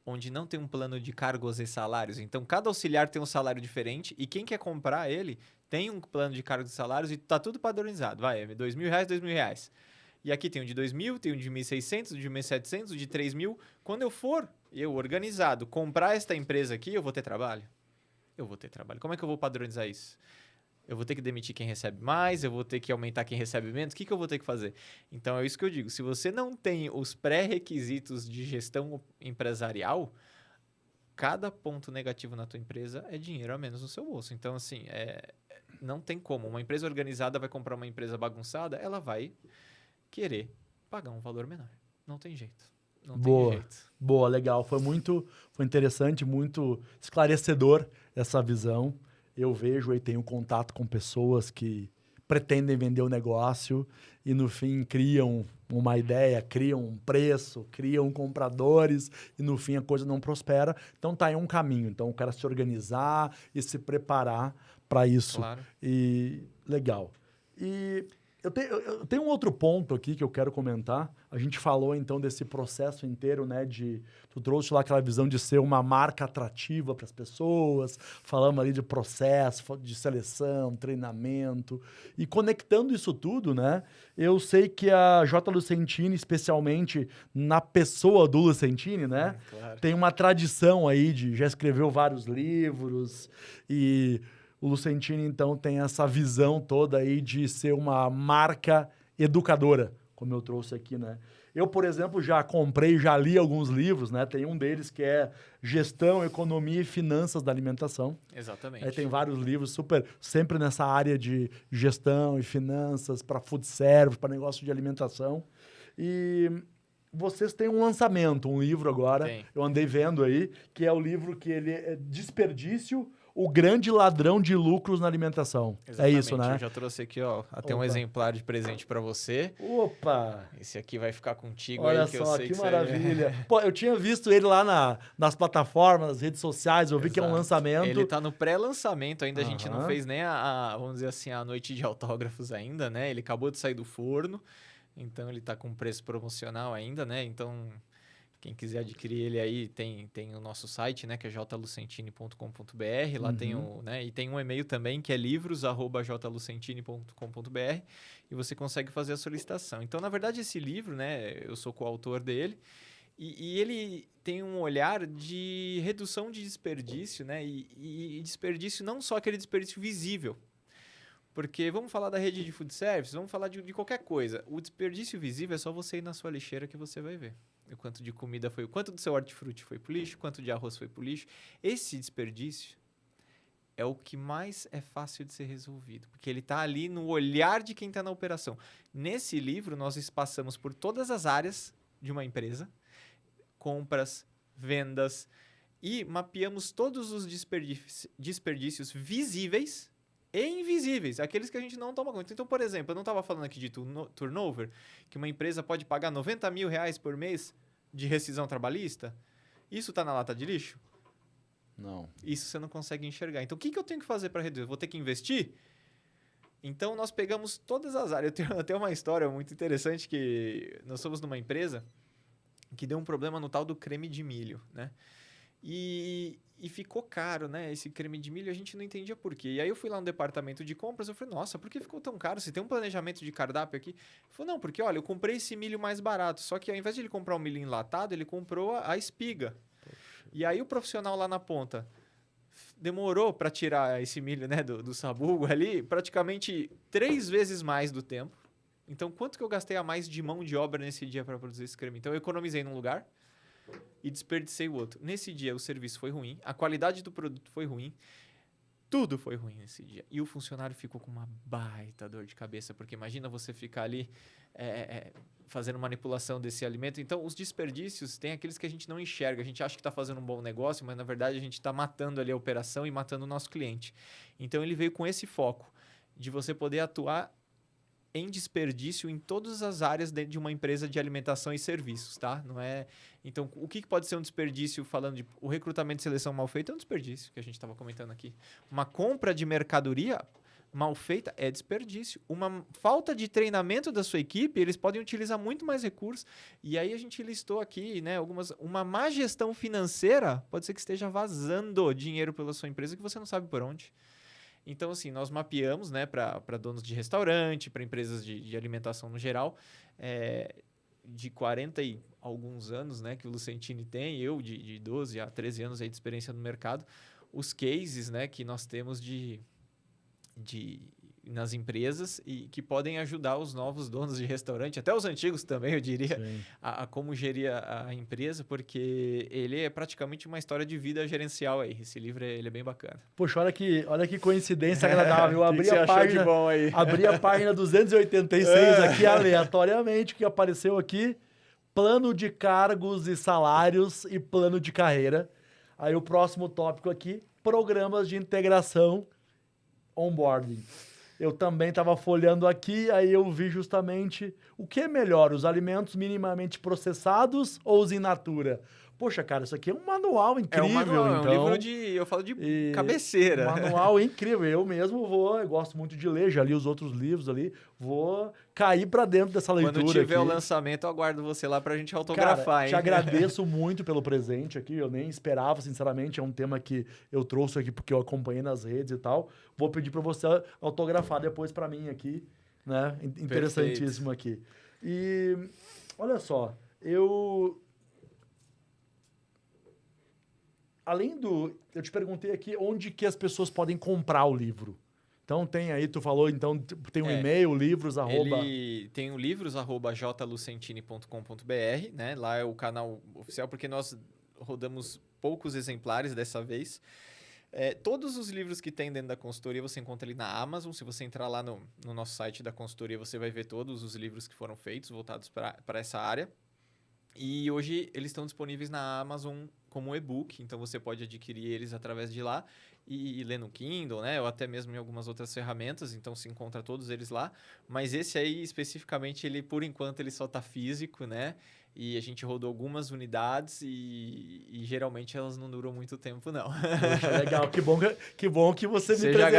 onde não tem um plano de cargos e salários? Então, cada auxiliar tem um salário diferente e quem quer comprar ele tem um plano de cargos e salários e tá tudo padronizado. Vai, R$2.000, R$2.000. E aqui tem um de 2.000, tem um de 1.600, de 1.700, de 3.000. Quando eu for, organizado, comprar esta empresa aqui, eu vou ter trabalho? Eu vou ter trabalho. Como é que eu vou padronizar isso? Eu vou ter que demitir quem recebe mais, eu vou ter que aumentar quem recebe menos. O que eu vou ter que fazer? Então, é isso que eu digo. Se você não tem os pré-requisitos de gestão empresarial, cada ponto negativo na tua empresa é dinheiro a menos no seu bolso. Então, assim, não tem como. Uma empresa organizada vai comprar uma empresa bagunçada, ela vai querer pagar um valor menor. Não tem jeito. Não tem jeito. Boa, legal. Foi interessante, muito esclarecedor essa visão. Eu vejo e tenho contato com pessoas que pretendem vender o negócio e, no fim, criam uma ideia, criam um preço, criam compradores e, no fim, a coisa não prospera. Então, tá aí um caminho. Então, o cara se organizar e se preparar para isso. Claro. E legal. E eu tenho um outro ponto aqui que eu quero comentar. A gente falou, então, desse processo inteiro, né? Tu trouxe lá aquela visão de ser uma marca atrativa para as pessoas. Falamos ali de processo, de seleção, treinamento. E conectando isso tudo, né? Eu sei que a J. Lucentini, especialmente na pessoa do Lucentini, né? Claro. Tem uma tradição aí já escreveu vários livros e... O Lucentini, então, tem essa visão toda aí de ser uma marca educadora, como eu trouxe aqui, né? Eu, por exemplo, já comprei, já li alguns livros, né? Tem um deles que é Gestão, Economia e Finanças da Alimentação. Exatamente. Aí tem vários livros sempre nessa área de gestão e finanças, para food service, para negócio de alimentação. E vocês têm um lançamento, um livro agora, eu andei vendo aí, que é o livro que ele é Desperdício, o grande ladrão de lucros na alimentação. Exatamente. É isso, né? Eu já trouxe aqui, ó, até um exemplar de presente para você. Opa! Esse aqui vai ficar contigo. Olha aí, que só, eu sei que que maravilha. Pô, eu tinha visto ele lá nas plataformas, nas redes sociais, eu vi que é um lançamento. Ele tá no pré-lançamento ainda, a gente não fez nem vamos dizer assim, a noite de autógrafos ainda, né? Ele acabou de sair do forno, então ele tá com preço promocional ainda, né? Então, Quem quiser adquirir ele aí, tem o nosso site, né, que é jlucentini.com.br, lá tem né, e tem um e-mail também, que é livros@jlucentini.com.br, e você consegue fazer a solicitação. Então, na verdade, esse livro, né, eu sou coautor dele, e ele tem um olhar de redução de desperdício, né, e desperdício não só aquele desperdício visível, porque vamos falar da rede de food service, vamos falar de qualquer coisa. O desperdício visível é só você ir na sua lixeira que você vai ver. O quanto de comida foi, o quanto do seu hortifruti foi pro lixo, quanto de arroz foi pro lixo. Esse desperdício é o que mais é fácil de ser resolvido, porque ele está ali no olhar de quem está na operação. Nesse livro, nós passamos por todas as áreas de uma empresa, compras, vendas, e mapeamos todos os desperdícios visíveis e invisíveis, aqueles que a gente não toma conta. Então, por exemplo, eu não estava falando aqui de turnover, que uma empresa pode pagar R$90 mil por mês de rescisão trabalhista. Isso está na lata de lixo? Não. Isso você não consegue enxergar. Então, o que eu tenho que fazer para reduzir? Eu vou ter que investir? Então, nós pegamos todas as áreas. Eu tenho até uma história muito interessante que nós somos numa empresa que deu um problema no tal do creme de milho, né? E ficou caro, né? Esse creme de milho, a gente não entendia por quê. E aí eu fui lá no departamento de compras, eu falei, nossa, por que ficou tão caro? Você tem um planejamento de cardápio aqui? Ele falou, não, porque olha, eu comprei esse milho mais barato, só que ao invés de ele comprar o milho enlatado, ele comprou a espiga. Poxa. E aí o profissional lá na ponta demorou para tirar esse milho, né, do sabugo ali, praticamente 3 vezes mais do tempo. Então, quanto que eu gastei a mais de mão de obra nesse dia para produzir esse creme? Então, eu economizei num lugar e desperdicei o outro. Nesse dia, o serviço foi ruim, a qualidade do produto foi ruim, tudo foi ruim nesse dia. E o funcionário ficou com uma baita dor de cabeça, porque imagina você ficar ali fazendo manipulação desse alimento. Então, os desperdícios, tem aqueles que a gente não enxerga. A gente acha que está fazendo um bom negócio, mas, na verdade, a gente está matando ali a operação e matando o nosso cliente. Então, ele veio com esse foco de você poder atuar em desperdício em todas as áreas dentro de uma empresa de alimentação e serviços, tá? Não é... Então, o que pode ser um desperdício falando de... O recrutamento e seleção mal feito é um desperdício, que a gente estava comentando aqui. Uma compra de mercadoria mal feita é desperdício. Uma falta de treinamento da sua equipe, eles podem utilizar muito mais recursos. E aí a gente listou aqui, né, uma má gestão financeira pode ser que esteja vazando dinheiro pela sua empresa que você não sabe por onde. Então, assim, nós mapeamos, né, para donos de restaurante, para empresas de alimentação no geral, de 40 e alguns anos, né, que o Lucentini tem, eu de 12 a 13 anos aí de experiência no mercado, os cases, né, que nós temos nas empresas e que podem ajudar os novos donos de restaurante, até os antigos também, eu diria, a como gerir a empresa, porque ele é praticamente uma história de vida gerencial aí. Esse livro ele é bem bacana. Poxa, olha que coincidência agradável. Eu abri abri a página 286 aqui aleatoriamente, que apareceu aqui, plano de cargos e salários e plano de carreira. Aí o próximo tópico aqui, programas de integração onboarding. Eu também estava folheando aqui, aí eu vi justamente o que é melhor, os alimentos minimamente processados ou os in natura? Poxa, cara, isso aqui é um manual incrível. Então, é um livro eu falo de cabeceira. Um manual incrível. Eu mesmo eu gosto muito de ler, já li os outros livros ali, vou cair para dentro dessa leitura. Quando tiver aqui. O lançamento, eu aguardo você lá pra gente autografar, cara, hein? Te agradeço muito pelo presente aqui, eu nem esperava, sinceramente, é um tema que eu trouxe aqui porque eu acompanhei nas redes e tal. Vou pedir para você autografar depois para mim aqui, né? Interessantíssimo aqui. E olha só, eu te perguntei aqui onde que as pessoas podem comprar o livro. Então tem aí, tu falou, então tem um e-mail, livros, Ele tem o livros@jlucentini.com.br, né? Lá é o canal oficial, porque nós rodamos poucos exemplares dessa vez. Todos os livros que tem dentro da consultoria você encontra ali na Amazon. Se você entrar lá no nosso site da consultoria, você vai ver todos os livros que foram feitos, voltados para essa área. E hoje eles estão disponíveis na Amazon como e-book, então você pode adquirir eles através de lá e ler no Kindle, né? Ou até mesmo em algumas outras ferramentas, então se encontra todos eles lá. Mas esse aí, especificamente, ele por enquanto ele só está físico, né? E a gente rodou algumas unidades e geralmente elas não duram muito tempo, não. Poxa, legal. Que bom que você me presenteou e eu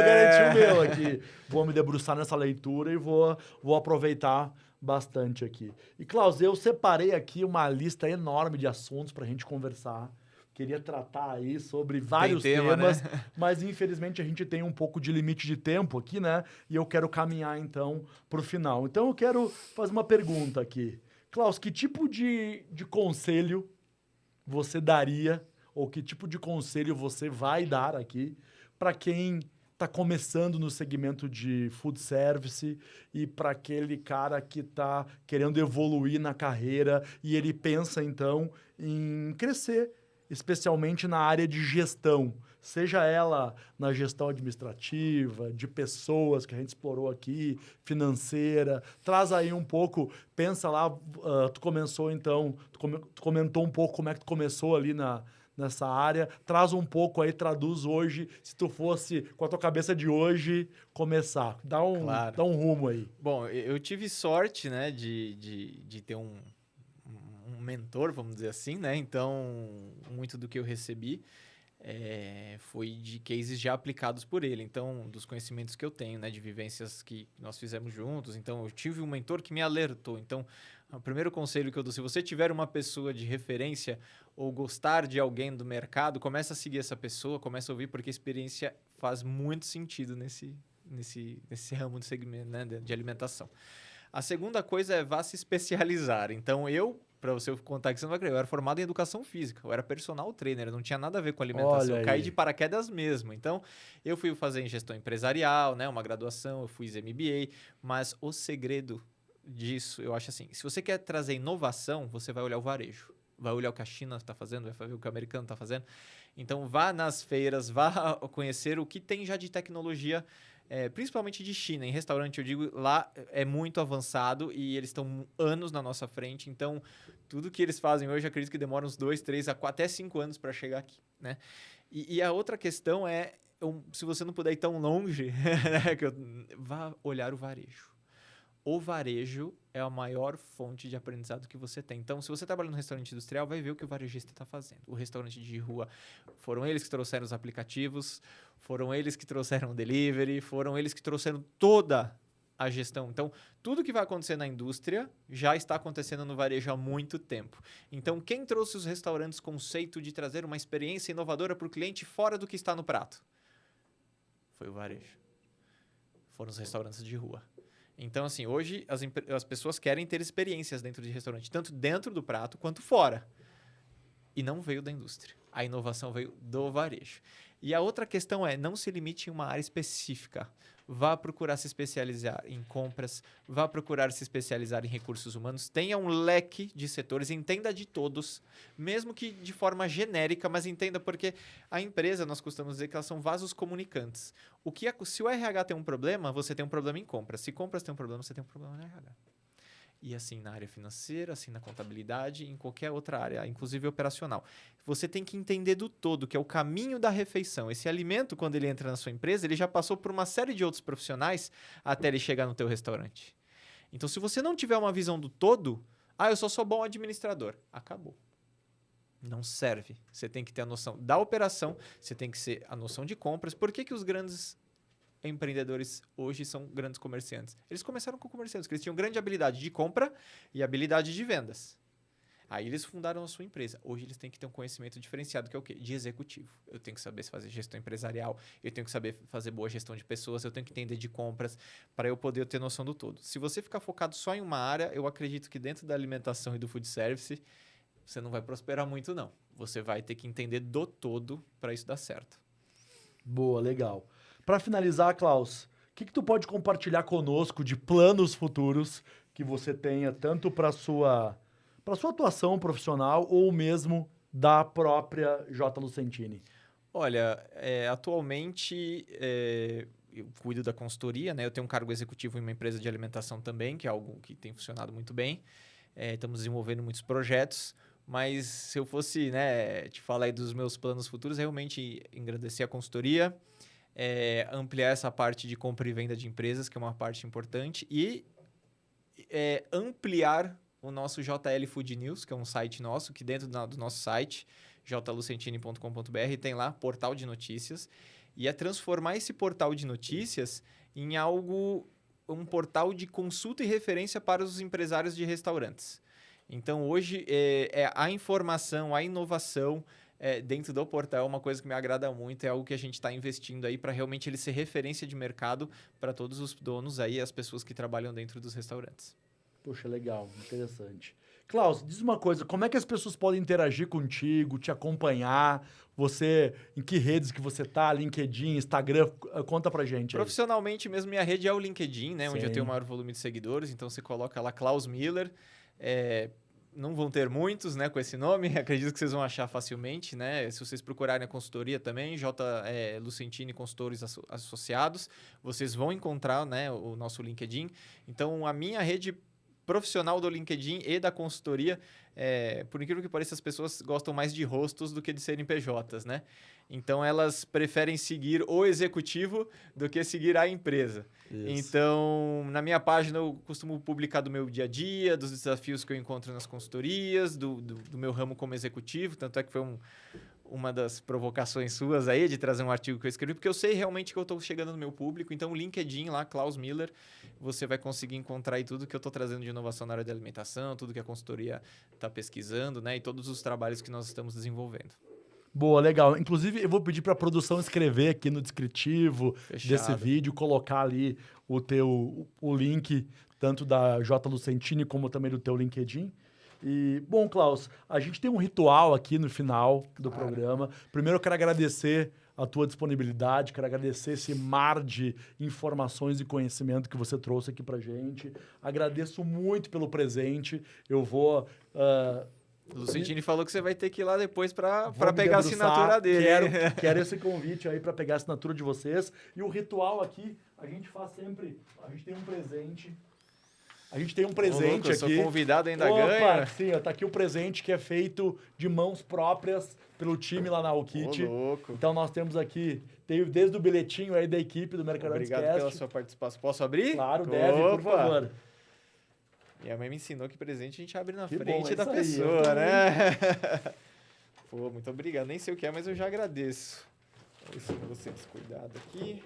garanti o meu aqui. Vou me debruçar nessa leitura e vou aproveitar bastante aqui. E, Klaus, eu separei aqui uma lista enorme de assuntos para a gente conversar. Queria tratar aí sobre vários temas, né? mas infelizmente a gente tem um pouco de limite de tempo aqui, né? E eu quero caminhar então para o final. Então eu quero fazer uma pergunta aqui. Klaus, que tipo de conselho você daria, ou que tipo de conselho você vai dar aqui para quem está começando no segmento de food service e para aquele cara que está querendo evoluir na carreira e ele pensa então em crescer, especialmente na área de gestão, seja ela na gestão administrativa, de pessoas que a gente explorou aqui, financeira. Traz aí um pouco, pensa lá, tu começou então, tu comentou um pouco como é que tu começou ali nessa área. Traz um pouco aí, traduz hoje, se tu fosse com a tua cabeça de hoje começar. Claro. Dá um rumo aí. Bom, eu tive sorte, né, de ter um mentor, vamos dizer assim, né? Então, muito do que eu recebi foi de cases já aplicados por ele. Então, dos conhecimentos que eu tenho, né, de vivências que nós fizemos juntos. Então, eu tive um mentor que me alertou. Então, o primeiro conselho que eu dou, se você tiver uma pessoa de referência ou gostar de alguém do mercado, começa a seguir essa pessoa, começa a ouvir, porque a experiência faz muito sentido nesse ramo de segmento, né, de alimentação. A segunda coisa é vá se especializar. Então, para você contar que você não vai crer, eu era formado em educação física, eu era personal trainer, não tinha nada a ver com alimentação, eu caí de paraquedas mesmo. Então, eu fui fazer em gestão empresarial, né, uma graduação, eu fiz MBA, mas o segredo disso, eu acho assim, se você quer trazer inovação, você vai olhar o varejo, vai olhar o que a China está fazendo, vai ver o que o americano está fazendo. Então, vá nas feiras, vá conhecer o que tem já de tecnologia, principalmente de China. Em restaurante, eu digo, lá é muito avançado e eles estão anos na nossa frente. Então, tudo que eles fazem hoje, acredito que demora uns 2, 3, até 5 anos para chegar aqui, né? E a outra questão é, se você não puder ir tão longe, né, vá olhar o varejo. O varejo é a maior fonte de aprendizado que você tem. Então, se você trabalha no restaurante industrial, vai ver o que o varejista está fazendo. O restaurante de rua, foram eles que trouxeram os aplicativos, foram eles que trouxeram o delivery, foram eles que trouxeram toda a gestão. Então, tudo que vai acontecer na indústria já está acontecendo no varejo há muito tempo. Então, quem trouxe os restaurantes conceito de trazer uma experiência inovadora para o cliente fora do que está no prato? Foi o varejo. Foram os restaurantes de rua. Então, assim, hoje as pessoas querem ter experiências dentro de restaurante, tanto dentro do prato quanto fora. E não veio da indústria. A inovação veio do varejo. E a outra questão é, não se limite em uma área específica. Vá procurar se especializar em compras, vá procurar se especializar em recursos humanos. Tenha um leque de setores, entenda de todos, mesmo que de forma genérica, mas entenda porque a empresa, nós costumamos dizer que elas são vasos comunicantes. Se o RH tem um problema, você tem um problema em compras. Se compras tem um problema, você tem um problema no RH. E assim na área financeira, assim na contabilidade, em qualquer outra área, inclusive operacional. Você tem que entender do todo, que é o caminho da refeição. Esse alimento, quando ele entra na sua empresa, ele já passou por uma série de outros profissionais até ele chegar no teu restaurante. Então, se você não tiver uma visão do todo, eu só sou bom administrador. Acabou. Não serve. Você tem que ter a noção da operação, você tem que ter a noção de compras. Por que os grandes empreendedores hoje são grandes comerciantes? Eles começaram com comerciantes, porque eles tinham grande habilidade de compra e habilidade de vendas. Aí eles fundaram a sua empresa. Hoje eles têm que ter um conhecimento diferenciado, que é o quê? De executivo. Eu tenho que saber fazer gestão empresarial, eu tenho que saber fazer boa gestão de pessoas, eu tenho que entender de compras para eu poder ter noção do todo. Se você ficar focado só em uma área, eu acredito que dentro da alimentação e do food service, você não vai prosperar muito, não. Você vai ter que entender do todo para isso dar certo. Boa, legal. Para finalizar, Klaus, o que tu pode compartilhar conosco de planos futuros que você tenha tanto para sua atuação profissional ou mesmo da própria J. Lucentini? Olha, atualmente eu cuido da consultoria, né? Eu tenho um cargo executivo em uma empresa de alimentação também, que é algo que tem funcionado muito bem. Estamos desenvolvendo muitos projetos, mas se eu fosse, né, te falar aí dos meus planos futuros, é realmente engrandecer a consultoria, ampliar essa parte de compra e venda de empresas, que é uma parte importante, e ampliar o nosso JL Food News, que é um site nosso, que dentro do nosso site, jlucentini.com.br, tem lá portal de notícias, e transformar esse portal de notícias em algo um portal de consulta e referência para os empresários de restaurantes. Então, hoje, a informação, a inovação dentro do portal é uma coisa que me agrada muito, é algo que a gente está investindo aí para realmente ele ser referência de mercado para todos os donos aí, as pessoas que trabalham dentro dos restaurantes. Poxa, legal, interessante. Klaus, diz uma coisa, como é que as pessoas podem interagir contigo, te acompanhar? Você, em que redes que você tá? LinkedIn, Instagram? Conta pra gente aí. Profissionalmente mesmo, minha rede é o LinkedIn, né? Onde eu Sim. tenho o maior volume de seguidores. Então, você coloca lá Klaus Miller. Não vão ter muitos, né, com esse nome. Acredito que vocês vão achar facilmente, né? Se vocês procurarem a consultoria também, Lucentini Consultores Associados, vocês vão encontrar, né, o nosso LinkedIn. Então, a minha rede profissional do LinkedIn e da consultoria, por incrível que pareça, as pessoas gostam mais de rostos do que de serem PJs, né? Então, elas preferem seguir o executivo do que seguir a empresa. Isso. Então, na minha página, eu costumo publicar do meu dia a dia, dos desafios que eu encontro nas consultorias, do meu ramo como executivo. Tanto é que foi uma das provocações suas aí de trazer um artigo que eu escrevi, porque eu sei realmente que eu estou chegando no meu público. Então, o LinkedIn lá, Klaus Miller, você vai conseguir encontrar aí tudo que eu estou trazendo de inovação na área de alimentação, tudo que a consultoria está pesquisando, né? E todos os trabalhos que nós estamos desenvolvendo. Boa, legal. Inclusive, eu vou pedir para a produção escrever aqui no descritivo desse vídeo, colocar ali o link, tanto da J. Lucentini como também do teu LinkedIn. E, bom, Klaus, a gente tem um ritual aqui no final do programa. Primeiro, eu quero agradecer a tua disponibilidade, quero agradecer esse mar de informações e conhecimento que você trouxe aqui pra gente. Agradeço muito pelo presente. Eu vou... O Lucentini falou que você vai ter que ir lá depois para pegar a assinatura dele. Quero esse convite aí para pegar a assinatura de vocês. E o ritual aqui, a gente faz sempre... A gente tem um presente... Louco, eu sou aqui. Convidado ainda Opa, ganha. sim, tá aqui o presente que é feito de mãos próprias pelo time lá na Alkit. Louco. Então nós temos aqui, desde o bilhetinho aí da equipe do Mercadoria Obrigado pela sua participação. Posso abrir? Claro, deve, por favor. Minha mãe me ensinou que presente a gente abre na Que frente bom, da isso aí, pessoa, né? Pô, muito obrigado. Nem sei o que é, mas eu já agradeço. Vou ver se eu vou ser descuidado aqui.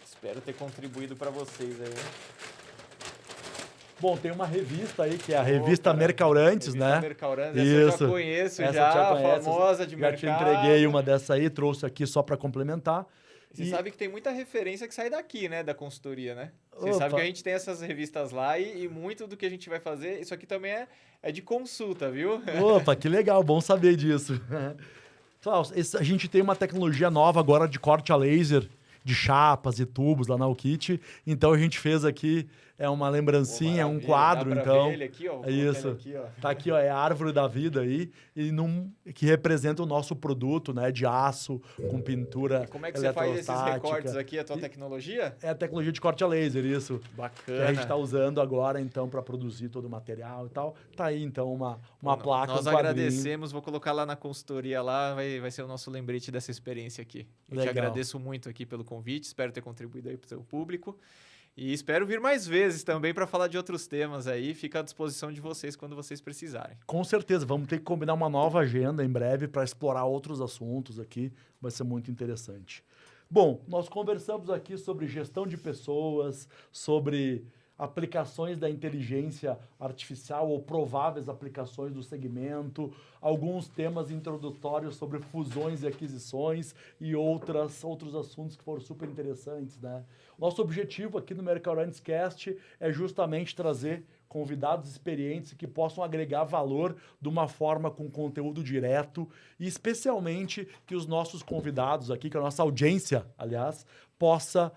Espero ter contribuído para vocês aí. Bom, tem uma revista aí, que é a revista Mercaurantes, né? Mercaurantes, essa eu já conheço, famosa de mercado. Já te entreguei uma dessa aí, trouxe aqui só para complementar. Você sabe que tem muita referência que sai daqui, né? Da consultoria, né? Você Opa. sabe que a gente tem essas revistas lá e muito do que a gente vai fazer, isso aqui também é de consulta, viu? Opa, que legal, bom saber disso. Klaus, a gente tem uma tecnologia nova agora de corte a laser, de chapas e tubos lá na Alkit. Então a gente fez aqui uma lembrancinha, um quadro, dá pra então. ver ele aqui, ó. É isso. Aqui, ó. Tá aqui, ó, é a árvore da vida aí que representa o nosso produto, né, de aço com pintura. E como é que você faz esses recortes aqui, a tua tecnologia? É a tecnologia de corte a laser, isso. Bacana. Que a gente está usando agora, então, para produzir todo o material e tal. Tá aí, então, uma placa, Nós um quadrinho. agradecemos, vou colocar lá na consultoria lá, vai ser o nosso lembrete dessa experiência aqui. Eu te agradeço muito aqui pelo convite, espero ter contribuído aí para o seu público. E espero vir mais vezes também para falar de outros temas aí. Fica à disposição de vocês quando vocês precisarem. Com certeza, vamos ter que combinar uma nova agenda em breve para explorar outros assuntos aqui. Vai ser muito interessante. Bom, nós conversamos aqui sobre gestão de pessoas, sobre aplicações da inteligência artificial ou prováveis aplicações do segmento, alguns temas introdutórios sobre fusões e aquisições e outros assuntos que foram super interessantes, né? Nosso objetivo aqui no Mercaurantes Cast é justamente trazer convidados experientes que possam agregar valor de uma forma com conteúdo direto e especialmente que os nossos convidados aqui, que a nossa audiência, aliás, possa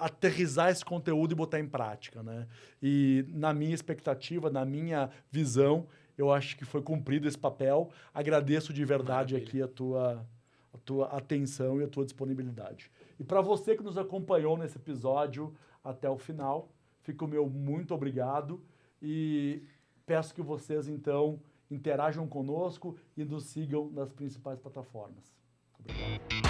aterrissar esse conteúdo e botar em prática, né? E na minha expectativa, na minha visão, eu acho que foi cumprido esse papel. Agradeço de verdade aqui a tua atenção e a tua disponibilidade. E para você que nos acompanhou nesse episódio até o final, fica o meu muito obrigado e peço que vocês, então, interajam conosco e nos sigam nas principais plataformas. Obrigado.